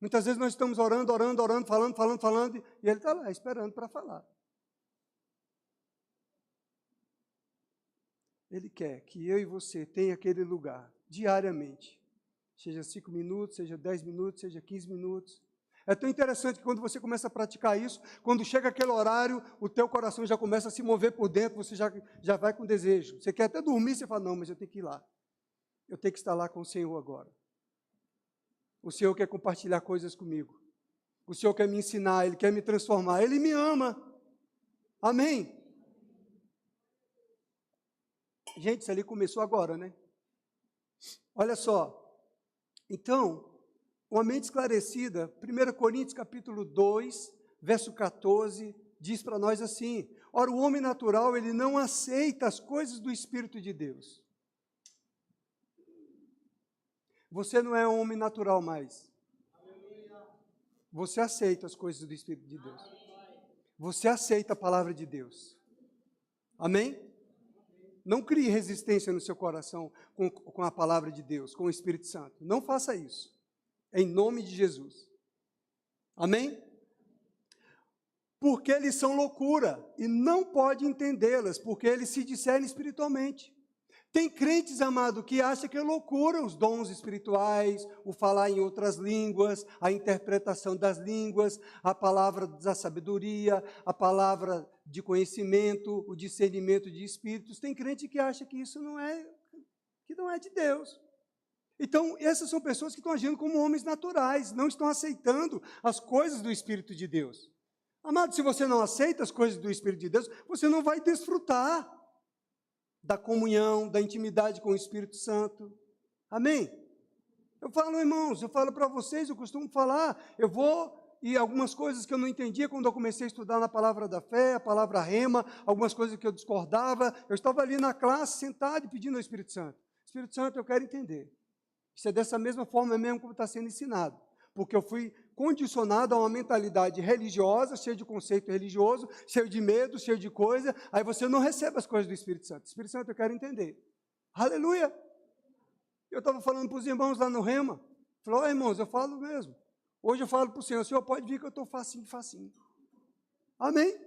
Muitas vezes nós estamos orando, falando, e ele está lá esperando para falar. Ele quer que eu e você tenha aquele lugar, diariamente. Seja 5 minutos, seja 10 minutos, seja 15 minutos. É tão interessante que quando você começa a praticar isso, quando chega aquele horário, o teu coração já começa a se mover por dentro, você já vai com desejo. Você quer até dormir, você fala, não, mas eu tenho que ir lá. Eu tenho que estar lá com o Senhor agora. O Senhor quer compartilhar coisas comigo. O Senhor quer me ensinar, Ele quer me transformar. Ele me ama. Amém? Gente, isso ali começou agora, né? Olha só. Então, uma mente esclarecida, 1 Coríntios capítulo 2, verso 14, diz para nós assim: ora, o homem natural, ele não aceita as coisas do Espírito de Deus. Você não é um homem natural mais. Você aceita as coisas do Espírito de Deus. Você aceita a palavra de Deus. Amém? Não crie resistência no seu coração com a palavra de Deus, com o Espírito Santo. Não faça isso. Em nome de Jesus. Amém? Porque eles são loucura e não pode entendê-las, porque eles se discernem espiritualmente. Tem crentes, amado, que acham que é loucura os dons espirituais, o falar em outras línguas, a interpretação das línguas, a palavra da sabedoria, a palavra de conhecimento, o discernimento de espíritos. Tem crente que acha que isso não é de Deus. Então, essas são pessoas que estão agindo como homens naturais, não estão aceitando as coisas do Espírito de Deus. Amado, se você não aceita as coisas do Espírito de Deus, você não vai desfrutar da comunhão, da intimidade com o Espírito Santo. Amém? Eu falo, irmãos, eu falo para vocês, eu costumo falar, e algumas coisas que eu não entendia quando eu comecei a estudar na palavra da fé, a palavra rema, algumas coisas que eu discordava, eu estava ali na classe, sentado e pedindo ao Espírito Santo. Espírito Santo, eu quero entender. Isso é dessa mesma forma mesmo como está sendo ensinado. Porque eu fui condicionado a uma mentalidade religiosa, cheia de conceito religioso, cheio de medo, cheio de coisa, aí você não recebe as coisas do Espírito Santo. Espírito Santo, eu quero entender. Aleluia! Eu estava falando para os irmãos lá no Rema, falou, irmãos, eu falo mesmo. Hoje eu falo para o Senhor pode vir que eu estou facinho. Amém?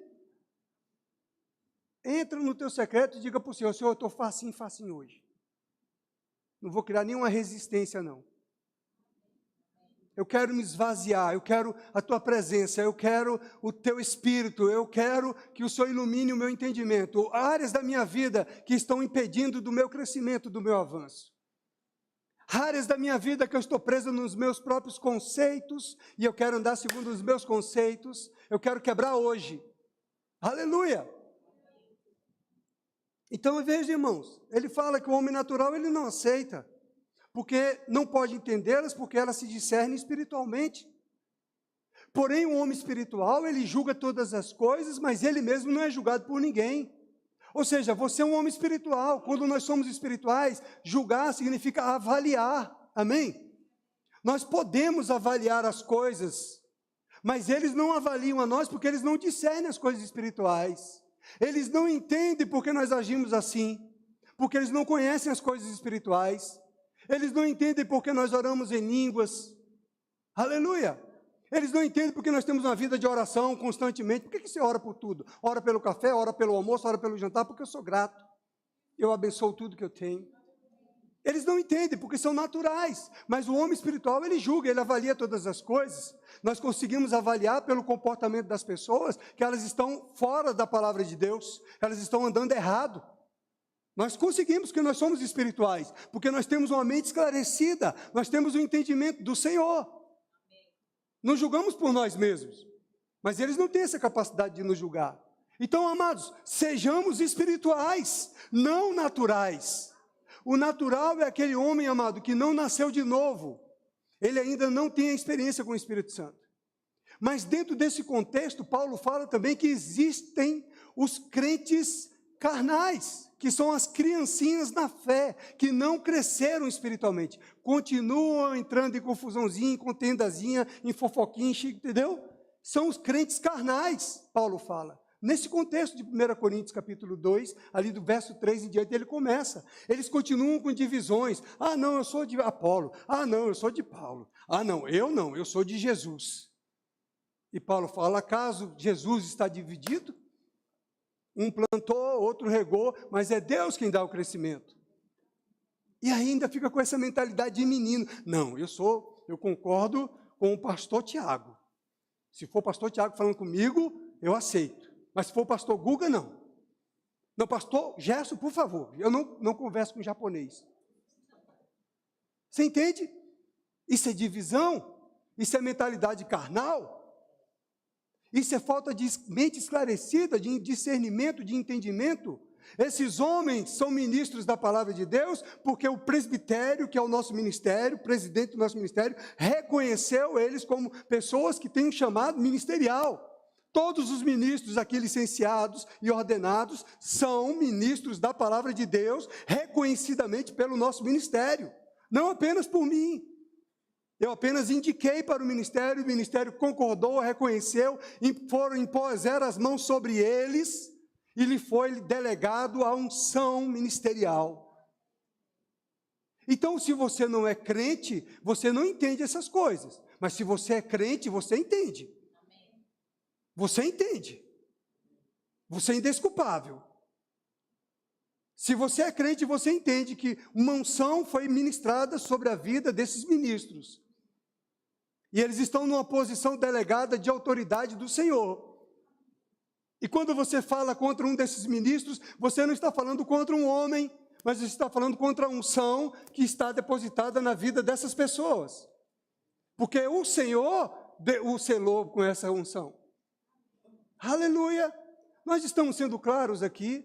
Entra no teu secreto e diga para o Senhor, eu estou facinho hoje. Não vou criar nenhuma resistência, não. Eu quero me esvaziar, eu quero a tua presença, eu quero o teu Espírito, eu quero que o Senhor ilumine o meu entendimento, áreas da minha vida que estão impedindo do meu crescimento, do meu avanço. Áreas da minha vida que eu estou preso nos meus próprios conceitos, e eu quero andar segundo os meus conceitos, eu quero quebrar hoje. Aleluia! Então, veja, irmãos, ele fala que o homem natural, ele não aceita, porque não pode entendê-las, porque elas se discernem espiritualmente. Porém, o homem espiritual, ele julga todas as coisas, mas ele mesmo não é julgado por ninguém. Ou seja, você é um homem espiritual. Quando nós somos espirituais, julgar significa avaliar. Amém? Nós podemos avaliar as coisas, mas eles não avaliam a nós porque eles não discernem as coisas espirituais. Eles não entendem porque nós agimos assim, porque eles não conhecem as coisas espirituais. Eles não entendem porque nós oramos em línguas. Aleluia! Eles não entendem porque nós temos uma vida de oração constantemente. Por que você ora por tudo? Ora pelo café, ora pelo almoço, ora pelo jantar, porque eu sou grato. Eu abençoo tudo que eu tenho. Eles não entendem porque são naturais. Mas o homem espiritual, ele julga, ele avalia todas as coisas. Nós conseguimos avaliar pelo comportamento das pessoas que elas estão fora da palavra de Deus. Elas estão andando errado. Nós conseguimos, porque nós somos espirituais, porque nós temos uma mente esclarecida, nós temos o entendimento do Senhor. Não julgamos por nós mesmos, mas eles não têm essa capacidade de nos julgar. Então, amados, sejamos espirituais, não naturais. O natural é aquele homem, amado, que não nasceu de novo. Ele ainda não tem a experiência com o Espírito Santo. Mas dentro desse contexto, Paulo fala também que existem os crentes carnais, que são as criancinhas na fé, que não cresceram espiritualmente, continuam entrando em confusãozinha, em contendazinha, em fofoquinha, entendeu? São os crentes carnais, Paulo fala. Nesse contexto de 1 Coríntios capítulo 2, ali do verso 3 em diante, ele começa. Eles continuam com divisões. Ah, não, eu sou de Apolo. Ah, não, eu sou de Paulo. Ah, não, eu sou de Jesus. E Paulo fala, acaso Jesus está dividido? Um plantou, outro regou, mas é Deus quem dá o crescimento. E ainda fica com essa mentalidade de menino. Não, eu concordo com o pastor Tiago. Se for o pastor Tiago falando comigo, eu aceito. Mas se for o pastor Guga, não. Não, pastor Gerson, por favor, eu não converso com japonês. Você entende? Isso é divisão, isso é mentalidade carnal, isso é falta de mente esclarecida, de discernimento, de entendimento. Esses homens são ministros da palavra de Deus, porque o presbitério, que é o nosso ministério, o presidente do nosso ministério, reconheceu eles como pessoas que têm um chamado ministerial. Todos os ministros aqui licenciados e ordenados são ministros da palavra de Deus, reconhecidamente pelo nosso ministério, não apenas por mim. Eu apenas indiquei para o ministério concordou, reconheceu, impuseram as mãos sobre eles, e lhe foi delegado a unção ministerial. Então, se você não é crente, você não entende essas coisas, mas se você é crente, você entende. Você entende. Você é indesculpável. Se você é crente, você entende que uma unção foi ministrada sobre a vida desses ministros. E eles estão numa posição delegada de autoridade do Senhor. E quando você fala contra um desses ministros, você não está falando contra um homem, mas você está falando contra a unção que está depositada na vida dessas pessoas. Porque o Senhor o selou com essa unção. Aleluia! Nós estamos sendo claros aqui,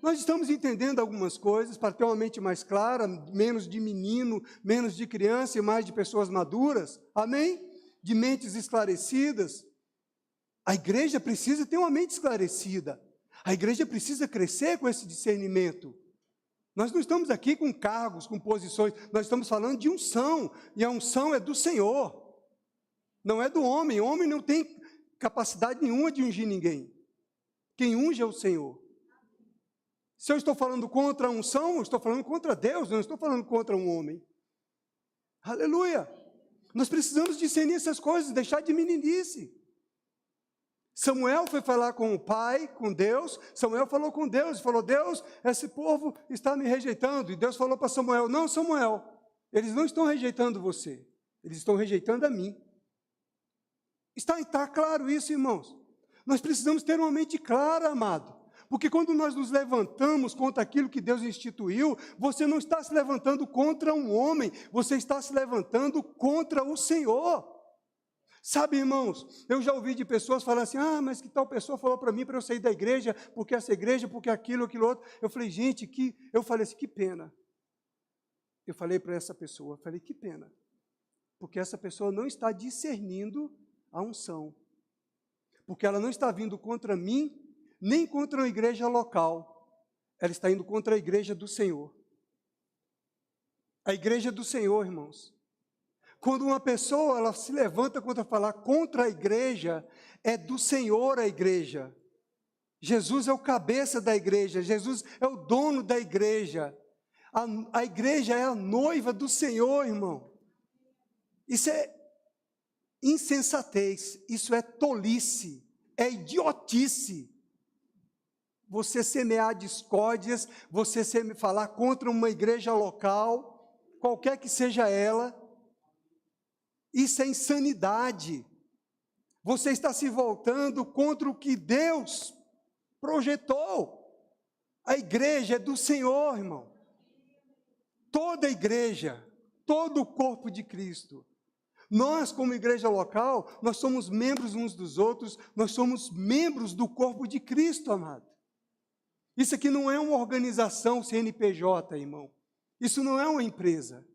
nós estamos entendendo algumas coisas para ter uma mente mais clara, menos de menino, menos de criança e mais de pessoas maduras, amém? De mentes esclarecidas. A igreja precisa ter uma mente esclarecida, a igreja precisa crescer com esse discernimento. Nós não estamos aqui com cargos, com posições, nós estamos falando de unção, e a unção é do Senhor, não é do homem. O homem não tem capacidade nenhuma de ungir ninguém. Quem unge é o Senhor. Se eu estou falando contra a unção, eu estou falando contra Deus, não estou falando contra um homem. Aleluia! Nós precisamos discernir essas coisas, deixar de meninice. Samuel foi falar com o pai, com Deus. Samuel falou com Deus, falou, Deus, esse povo está me rejeitando. E Deus falou para Samuel, não, Samuel, eles não estão rejeitando você, eles estão rejeitando a mim. Está claro isso, irmãos? Nós precisamos ter uma mente clara, amado. Porque quando nós nos levantamos contra aquilo que Deus instituiu, você não está se levantando contra um homem, você está se levantando contra o Senhor. Sabe, irmãos, eu já ouvi de pessoas falando assim, mas que tal pessoa falou para mim para eu sair da igreja, porque essa igreja, porque aquilo outro. Eu falei, gente, eu falei assim, que pena. Eu falei para essa pessoa, que pena. Porque essa pessoa não está discernindo a unção, porque ela não está vindo contra mim, nem contra a igreja local, ela está indo contra a igreja do Senhor. A igreja do Senhor, irmãos. Quando uma pessoa ela se levanta contra falar contra a igreja, é do Senhor a igreja. Jesus é o cabeça da igreja, Jesus é o dono da igreja. A igreja é a noiva do Senhor, irmão. Isso é insensatez, isso é tolice, é idiotice. Você semear discórdias, você falar contra uma igreja local, qualquer que seja ela, isso é insanidade. Você está se voltando contra o que Deus projetou. A igreja é do Senhor, irmão. Toda a igreja, todo o corpo de Cristo. Nós, como igreja local, nós somos membros uns dos outros, nós somos membros do corpo de Cristo, amado. Isso aqui não é uma organização CNPJ, irmão. Isso não é uma empresa.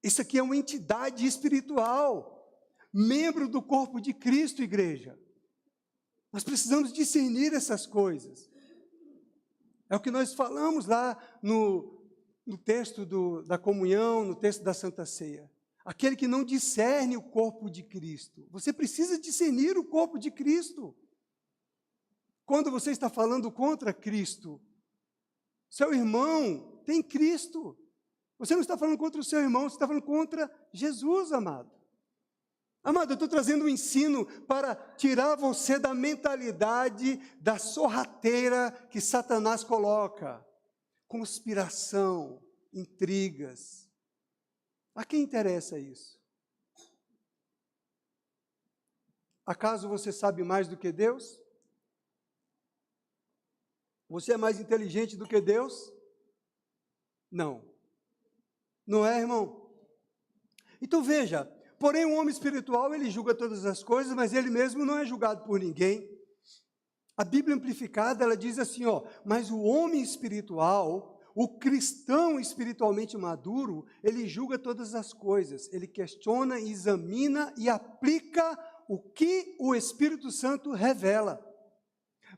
Isso aqui é uma entidade espiritual, membro do corpo de Cristo, igreja. Nós precisamos discernir essas coisas. É o que nós falamos lá no texto da comunhão, no texto da Santa Ceia. Aquele que não discerne o corpo de Cristo. Você precisa discernir o corpo de Cristo. Quando você está falando contra Cristo, seu irmão tem Cristo. Você não está falando contra o seu irmão, você está falando contra Jesus, amado. Amado, eu estou trazendo um ensino para tirar você da mentalidade da sorrateira que Satanás coloca. Conspiração, intrigas. A quem interessa isso? Acaso você sabe mais do que Deus? Você é mais inteligente do que Deus? Não. Não é, irmão? Então veja, porém o homem espiritual, ele julga todas as coisas, mas ele mesmo não é julgado por ninguém. A Bíblia amplificada, ela diz assim, mas o homem espiritual, o cristão espiritualmente maduro, ele julga todas as coisas, ele questiona, examina e aplica o que o Espírito Santo revela.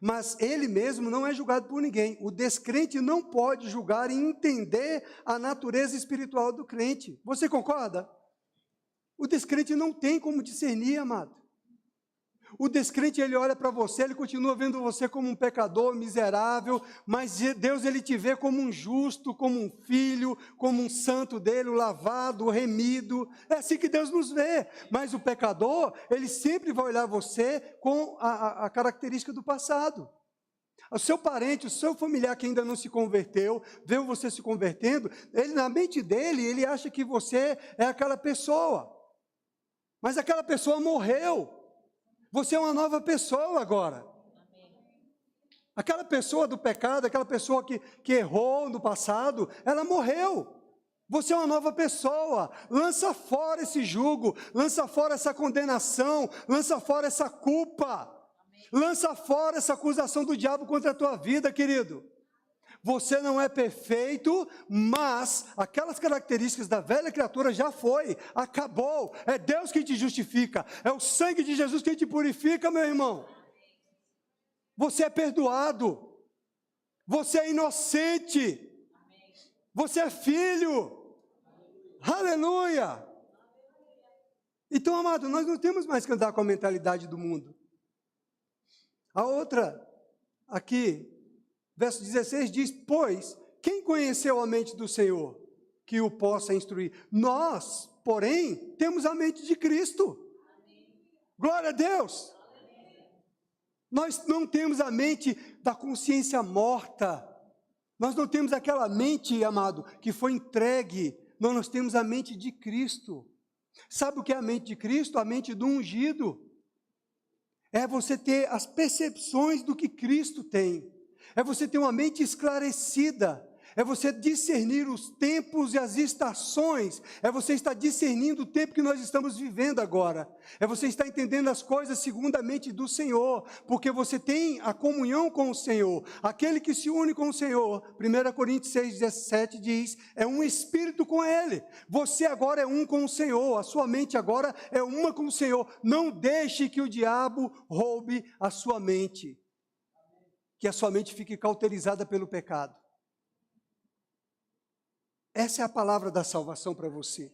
Mas ele mesmo não é julgado por ninguém. O descrente não pode julgar e entender a natureza espiritual do crente. Você concorda? O descrente não tem como discernir, amado. O descrente, ele olha para você, ele continua vendo você como um pecador miserável, mas Deus, ele te vê como um justo, como um filho, como um santo dele, lavado, remido. É assim que Deus nos vê. Mas o pecador, ele sempre vai olhar você com a característica do passado. O seu parente, o seu familiar que ainda não se converteu, vê você se convertendo, ele, na mente dele, ele acha que você é aquela pessoa. Mas aquela pessoa morreu. Você é uma nova pessoa agora. Aquela pessoa do pecado, aquela pessoa que errou no passado, ela morreu. Você é uma nova pessoa. Lança fora esse jugo, lança fora essa condenação, lança fora essa culpa. Lança fora essa acusação do diabo contra a tua vida, querido. Você não é perfeito, mas aquelas características da velha criatura já foi, acabou. É Deus quem te justifica, é o sangue de Jesus quem te purifica, meu irmão. Você é perdoado, você é inocente, você é filho. Aleluia! Então, amado, nós não temos mais que andar com a mentalidade do mundo. A outra, aqui, verso 16 diz, pois, quem conheceu a mente do Senhor, que o possa instruir? Nós, porém, temos a mente de Cristo. Glória a Deus. Nós não temos a mente da consciência morta. Nós não temos aquela mente, amado, que foi entregue. Nós temos a mente de Cristo. Sabe o que é a mente de Cristo? A mente do ungido. É você ter as percepções do que Cristo tem. É você ter uma mente esclarecida, é você discernir os tempos e as estações, é você estar discernindo o tempo que nós estamos vivendo agora, é você estar entendendo as coisas segundo a mente do Senhor, porque você tem a comunhão com o Senhor, aquele que se une com o Senhor, 1 Coríntios 6,17 diz, é um espírito com Ele, você agora é um com o Senhor, a sua mente agora é uma com o Senhor, não deixe que o diabo roube a sua mente, que a sua mente fique cauterizada pelo pecado. Essa é a palavra da salvação para você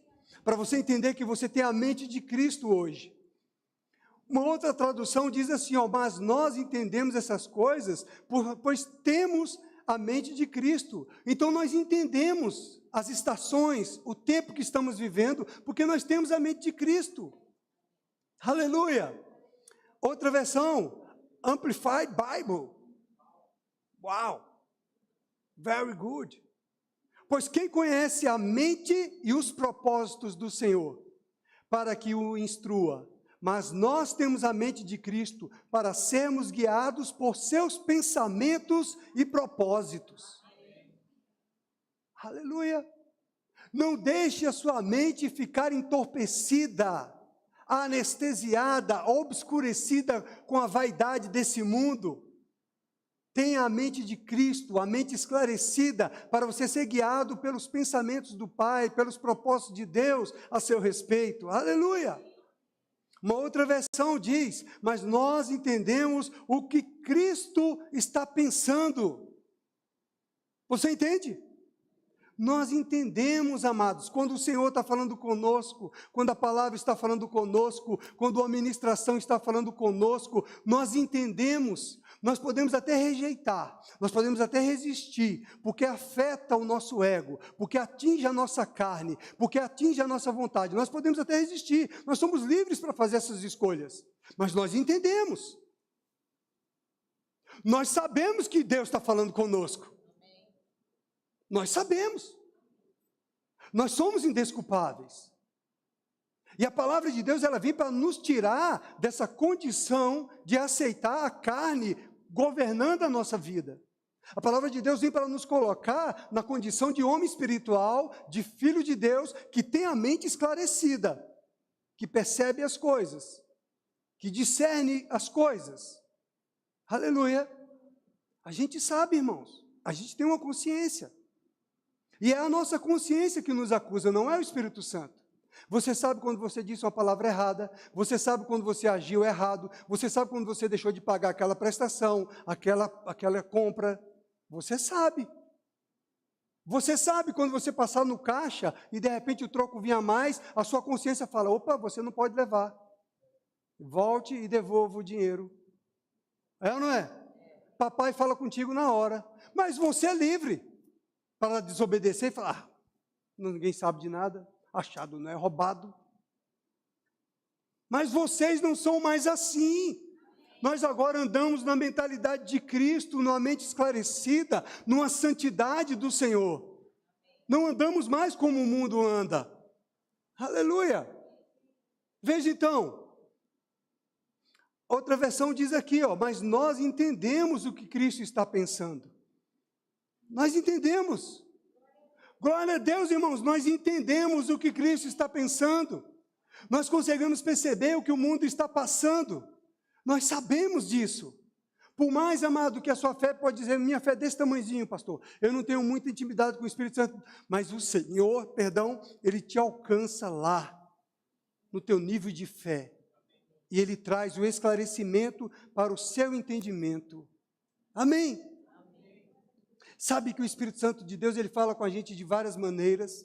entender que você tem a mente de Cristo hoje. Uma outra tradução diz assim, mas nós entendemos essas coisas, pois temos a mente de Cristo. Então nós entendemos as estações, o tempo que estamos vivendo, porque nós temos a mente de Cristo. Aleluia! Outra versão, Amplified Bible. Uau! Very good. Pois quem conhece a mente e os propósitos do Senhor, para que o instrua, mas nós temos a mente de Cristo, para sermos guiados por seus pensamentos e propósitos. Aleluia! Não deixe a sua mente ficar entorpecida, anestesiada, obscurecida com a vaidade desse mundo. Tenha a mente de Cristo, a mente esclarecida, para você ser guiado pelos pensamentos do Pai, pelos propósitos de Deus a seu respeito. Aleluia! Uma outra versão diz, mas nós entendemos o que Cristo está pensando. Você entende? Nós entendemos, amados, quando o Senhor está falando conosco, quando a palavra está falando conosco, quando a ministração está falando conosco, nós entendemos. Nós podemos até rejeitar, nós podemos até resistir, porque afeta o nosso ego, porque atinge a nossa carne, porque atinge a nossa vontade. Nós podemos até resistir, nós somos livres para fazer essas escolhas, mas nós entendemos. Nós sabemos que Deus está falando conosco. Nós sabemos. Nós somos indesculpáveis. E a palavra de Deus, ela vem para nos tirar dessa condição de aceitar a carne governando a nossa vida. A palavra de Deus vem para nos colocar na condição de homem espiritual, de filho de Deus, que tem a mente esclarecida, que percebe as coisas, que discerne as coisas. Aleluia! A gente sabe, irmãos, a gente tem uma consciência. E é a nossa consciência que nos acusa, não é o Espírito Santo. Você sabe quando você disse uma palavra errada, você sabe quando você agiu errado, você sabe quando você deixou de pagar aquela prestação, aquela compra. Você sabe. Você sabe quando você passar no caixa e de repente o troco vinha a mais, a sua consciência fala, opa, você não pode levar. Volte e devolva o dinheiro. É ou não é? Papai fala contigo na hora, mas você é livre para desobedecer e falar, ninguém sabe de nada, achado não é roubado. Mas vocês não são mais assim. Nós agora andamos na mentalidade de Cristo, numa mente esclarecida, numa santidade do Senhor. Não andamos mais como o mundo anda. Aleluia! Veja então, outra versão diz aqui, mas nós entendemos o que Cristo está pensando. Nós entendemos. Glória a Deus, irmãos, nós entendemos o que Cristo está pensando. Nós conseguimos perceber o que o mundo está passando. Nós sabemos disso. Por mais, amado, que a sua fé pode dizer, minha fé é desse tamanhozinho, pastor. Eu não tenho muita intimidade com o Espírito Santo, mas o Senhor, Ele te alcança lá, no teu nível de fé. E Ele traz o esclarecimento para o seu entendimento. Amém? Sabe que o Espírito Santo de Deus, ele fala com a gente de várias maneiras.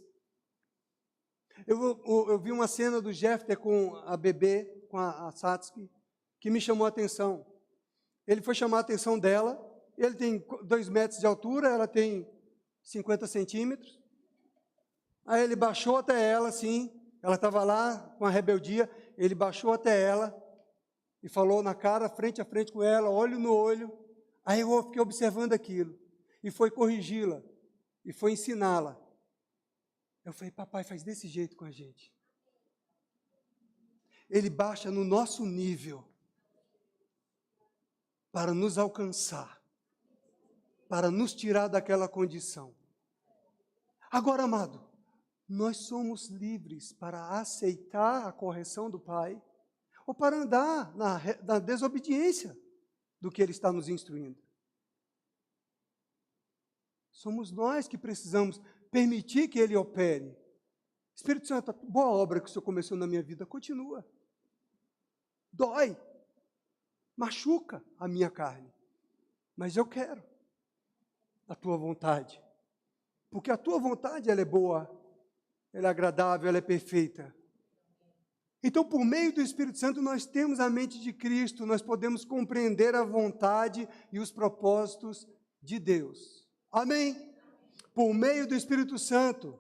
Eu vi uma cena do Jefter com a bebê, com a Satsuki, que me chamou a atenção. Ele foi chamar a atenção dela, ele tem 2 metros de altura, ela tem 50 centímetros. Aí ele baixou até ela, assim, ela estava lá com a rebeldia, ele baixou até ela e falou na cara, frente a frente com ela, olho no olho. Aí eu fiquei observando aquilo. E foi corrigi-la, e foi ensiná-la. Eu falei, papai faz desse jeito com a gente. Ele baixa no nosso nível, para nos alcançar, para nos tirar daquela condição. Agora, amado, nós somos livres para aceitar a correção do Pai, ou para andar na desobediência do que Ele está nos instruindo. Somos nós que precisamos permitir que Ele opere. Espírito Santo, a boa obra que o Senhor começou na minha vida, continua. Dói, machuca a minha carne, mas eu quero a Tua vontade. Porque a Tua vontade, ela é boa, ela é agradável, ela é perfeita. Então, por meio do Espírito Santo, nós temos a mente de Cristo, nós podemos compreender a vontade e os propósitos de Deus. Amém? Por meio do Espírito Santo,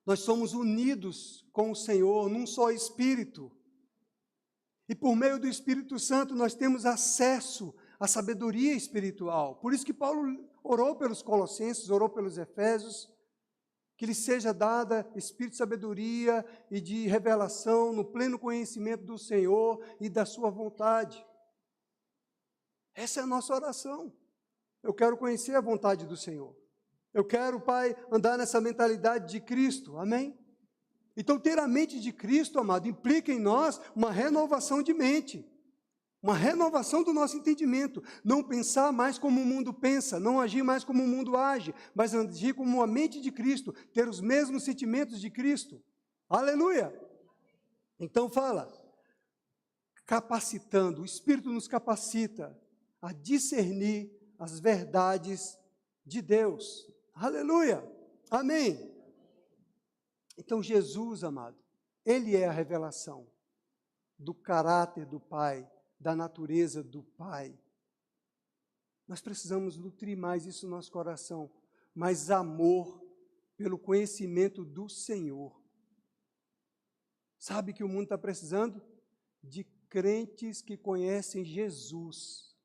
nós somos unidos com o Senhor num só Espírito. E por meio do Espírito Santo, nós temos acesso à sabedoria espiritual. Por isso que Paulo orou pelos Colossenses, orou pelos Efésios, que lhe seja dada espírito de sabedoria e de revelação no pleno conhecimento do Senhor e da sua vontade. Essa é a nossa oração. Eu quero conhecer a vontade do Senhor. Eu quero, Pai, andar nessa mentalidade de Cristo. Amém? Então, ter a mente de Cristo, amado, implica em nós uma renovação de mente. Uma renovação do nosso entendimento. Não pensar mais como o mundo pensa, não agir mais como o mundo age, mas agir como a mente de Cristo, ter os mesmos sentimentos de Cristo. Aleluia! Então fala, capacitando, o Espírito nos capacita a discernir as verdades de Deus. Aleluia! Amém! Então Jesus, amado, Ele é a revelação do caráter do Pai, da natureza do Pai. Nós precisamos nutrir mais isso no nosso coração, mais amor pelo conhecimento do Senhor. Sabe que o mundo está precisando? De crentes que conhecem Jesus.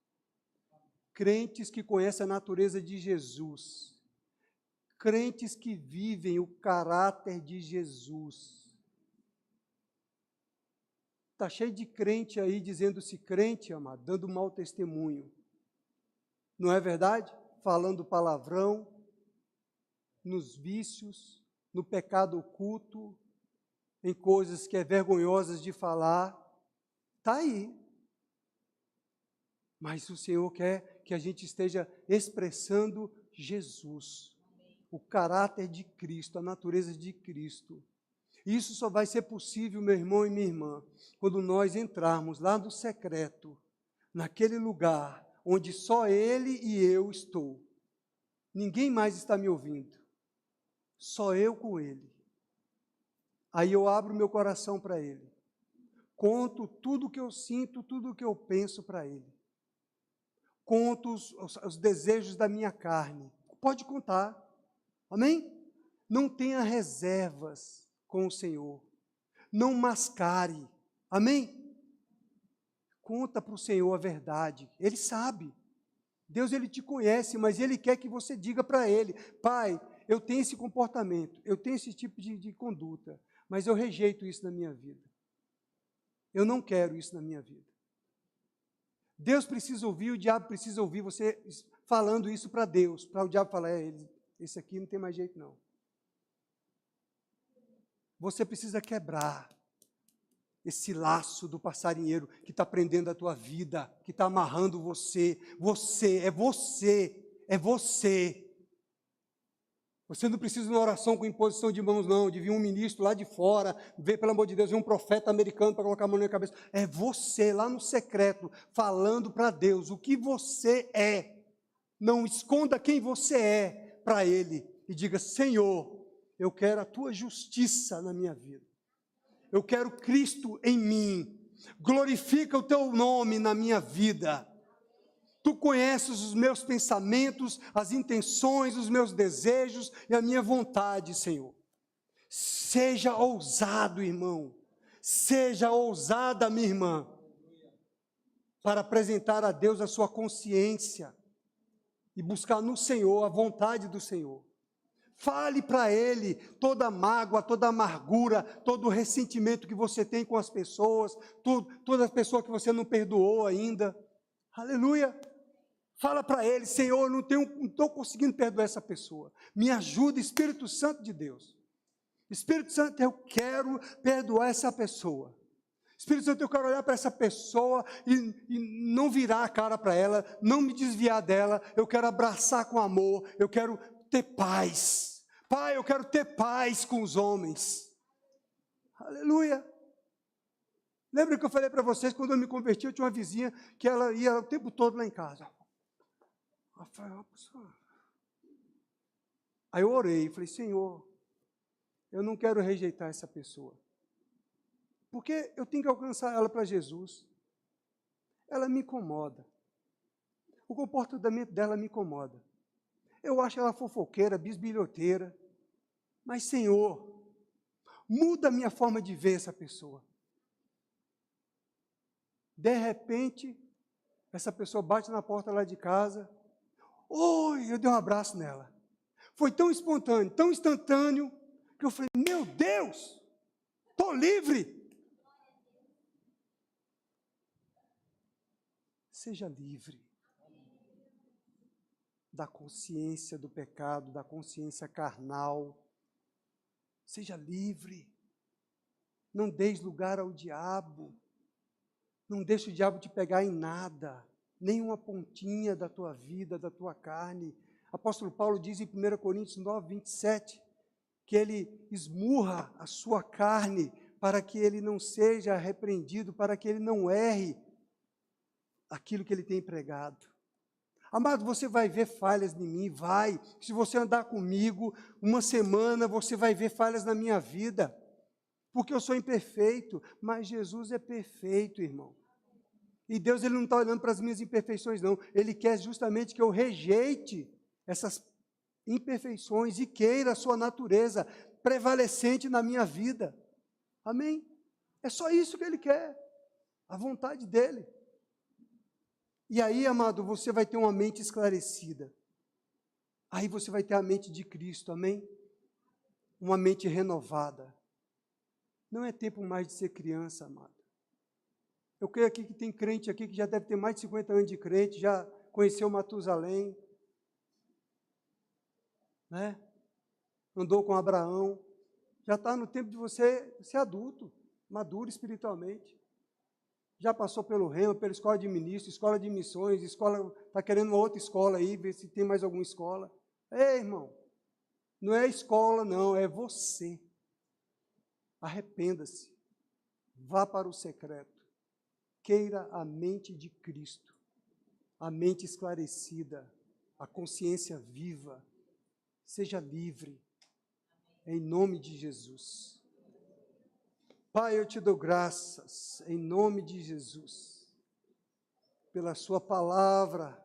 Crentes que conhecem a natureza de Jesus. Crentes que vivem o caráter de Jesus. Está cheio de crente aí dizendo-se crente, amado, dando mau testemunho. Não é verdade? Falando palavrão, nos vícios, no pecado oculto, em coisas que é vergonhosas de falar. Está aí. Mas o Senhor quer que a gente esteja expressando Jesus, o caráter de Cristo, a natureza de Cristo. Isso só vai ser possível, meu irmão e minha irmã, quando nós entrarmos lá no secreto, naquele lugar onde só Ele e eu estou. Ninguém mais está me ouvindo, só eu com Ele. Aí eu abro meu coração para Ele, conto tudo o que eu sinto, tudo o que eu penso para Ele. Conto os desejos da minha carne. Pode contar. Amém? Não tenha reservas com o Senhor. Não mascare. Amém? Conta para o Senhor a verdade. Ele sabe. Deus, Ele te conhece, mas Ele quer que você diga para Ele: Pai, eu tenho esse comportamento, eu tenho esse tipo de conduta, mas eu rejeito isso na minha vida. Eu não quero isso na minha vida. Deus precisa ouvir, o diabo precisa ouvir você falando isso para Deus, para o diabo falar: esse aqui não tem mais jeito não. Você precisa quebrar esse laço do passarinheiro que está prendendo a tua vida, que está amarrando você. É você. Você não precisa de uma oração com imposição de mãos, não, de vir um ministro lá de fora, ver, pelo amor de Deus, vir um profeta americano para colocar a mão na minha cabeça. É você, lá no secreto, falando para Deus o que você é. Não esconda quem você é para Ele. E diga: Senhor, eu quero a Tua justiça na minha vida. Eu quero Cristo em mim. Glorifica o Teu nome na minha vida. Tu conheces os meus pensamentos, as intenções, os meus desejos e a minha vontade, Senhor. Seja ousado, irmão. Seja ousada, minha irmã, para apresentar a Deus a sua consciência e buscar no Senhor a vontade do Senhor. Fale para Ele toda a mágoa, toda a amargura, todo o ressentimento que você tem com as pessoas, toda a pessoa que você não perdoou ainda. Aleluia! Fala para Ele: Senhor, eu não estou conseguindo perdoar essa pessoa. Me ajuda, Espírito Santo de Deus. Espírito Santo, eu quero perdoar essa pessoa. Espírito Santo, eu quero olhar para essa pessoa e não virar a cara para ela, não me desviar dela. Eu quero abraçar com amor, eu quero ter paz. Pai, eu quero ter paz com os homens. Aleluia. Lembra que eu falei para vocês, quando eu me converti, eu tinha uma vizinha que ela ia o tempo todo lá em casa. Aí eu orei e falei: Senhor, eu não quero rejeitar essa pessoa, porque eu tenho que alcançar ela para Jesus. Ela me incomoda. O comportamento dela me incomoda. Eu acho ela fofoqueira, bisbilhoteira. Mas, Senhor, muda a minha forma de ver essa pessoa. De repente, essa pessoa bate na porta lá de casa. Oi, eu dei um abraço nela. Foi tão espontâneo, tão instantâneo, que eu falei: meu Deus, estou livre. Seja livre da consciência do pecado, da consciência carnal. Seja livre. Não deis lugar ao diabo. Não deixe o diabo te pegar em nada, nem uma pontinha da tua vida, da tua carne. Apóstolo Paulo diz em 1 Coríntios 9, 27, que ele esmurra a sua carne para que ele não seja repreendido, para que ele não erre aquilo que ele tem pregado. Amado, você vai ver falhas em mim, vai. Se você andar comigo uma semana, você vai ver falhas na minha vida. Porque eu sou imperfeito, mas Jesus é perfeito, irmão. E Deus ele não está olhando para as minhas imperfeições, não. Ele quer justamente que eu rejeite essas imperfeições e queira a sua natureza prevalecente na minha vida. Amém? É só isso que Ele quer, a vontade dEle. E aí, amado, você vai ter uma mente esclarecida. Aí você vai ter a mente de Cristo, amém? Uma mente renovada. Não é tempo mais de ser criança, amado. Eu creio aqui que tem crente aqui que já deve ter mais de 50 anos de crente, já conheceu Matusalém, né? Andou com Abraão. Já está no tempo de você ser adulto, maduro espiritualmente. Já passou pelo Rema, pela escola de ministros, escola de missões, está querendo uma outra escola aí, ver se tem mais alguma escola. Ei, irmão, não é escola não, é você. Arrependa-se, vá para o secreto. Queira a mente de Cristo, a mente esclarecida, a consciência viva, seja livre, em nome de Jesus. Pai, eu te dou graças, em nome de Jesus, pela sua palavra.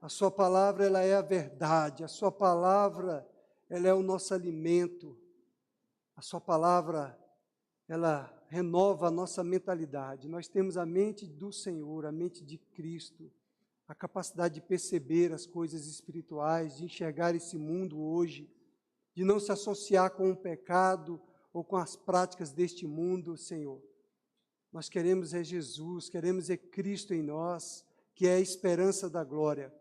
A sua palavra, ela é a verdade, a sua palavra, ela é o nosso alimento, a sua palavra, ela renova a nossa mentalidade. Nós temos a mente do Senhor, a mente de Cristo, a capacidade de perceber as coisas espirituais, de enxergar esse mundo hoje, de não se associar com o pecado ou com as práticas deste mundo, Senhor. Nós queremos é Jesus, queremos é Cristo em nós, que é a esperança da glória.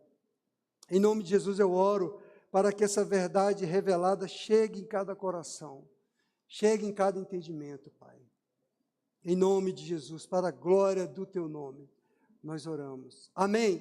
Em nome de Jesus eu oro para que essa verdade revelada chegue em cada coração, chegue em cada entendimento, Pai. Em nome de Jesus, para a glória do Teu nome, nós oramos. Amém.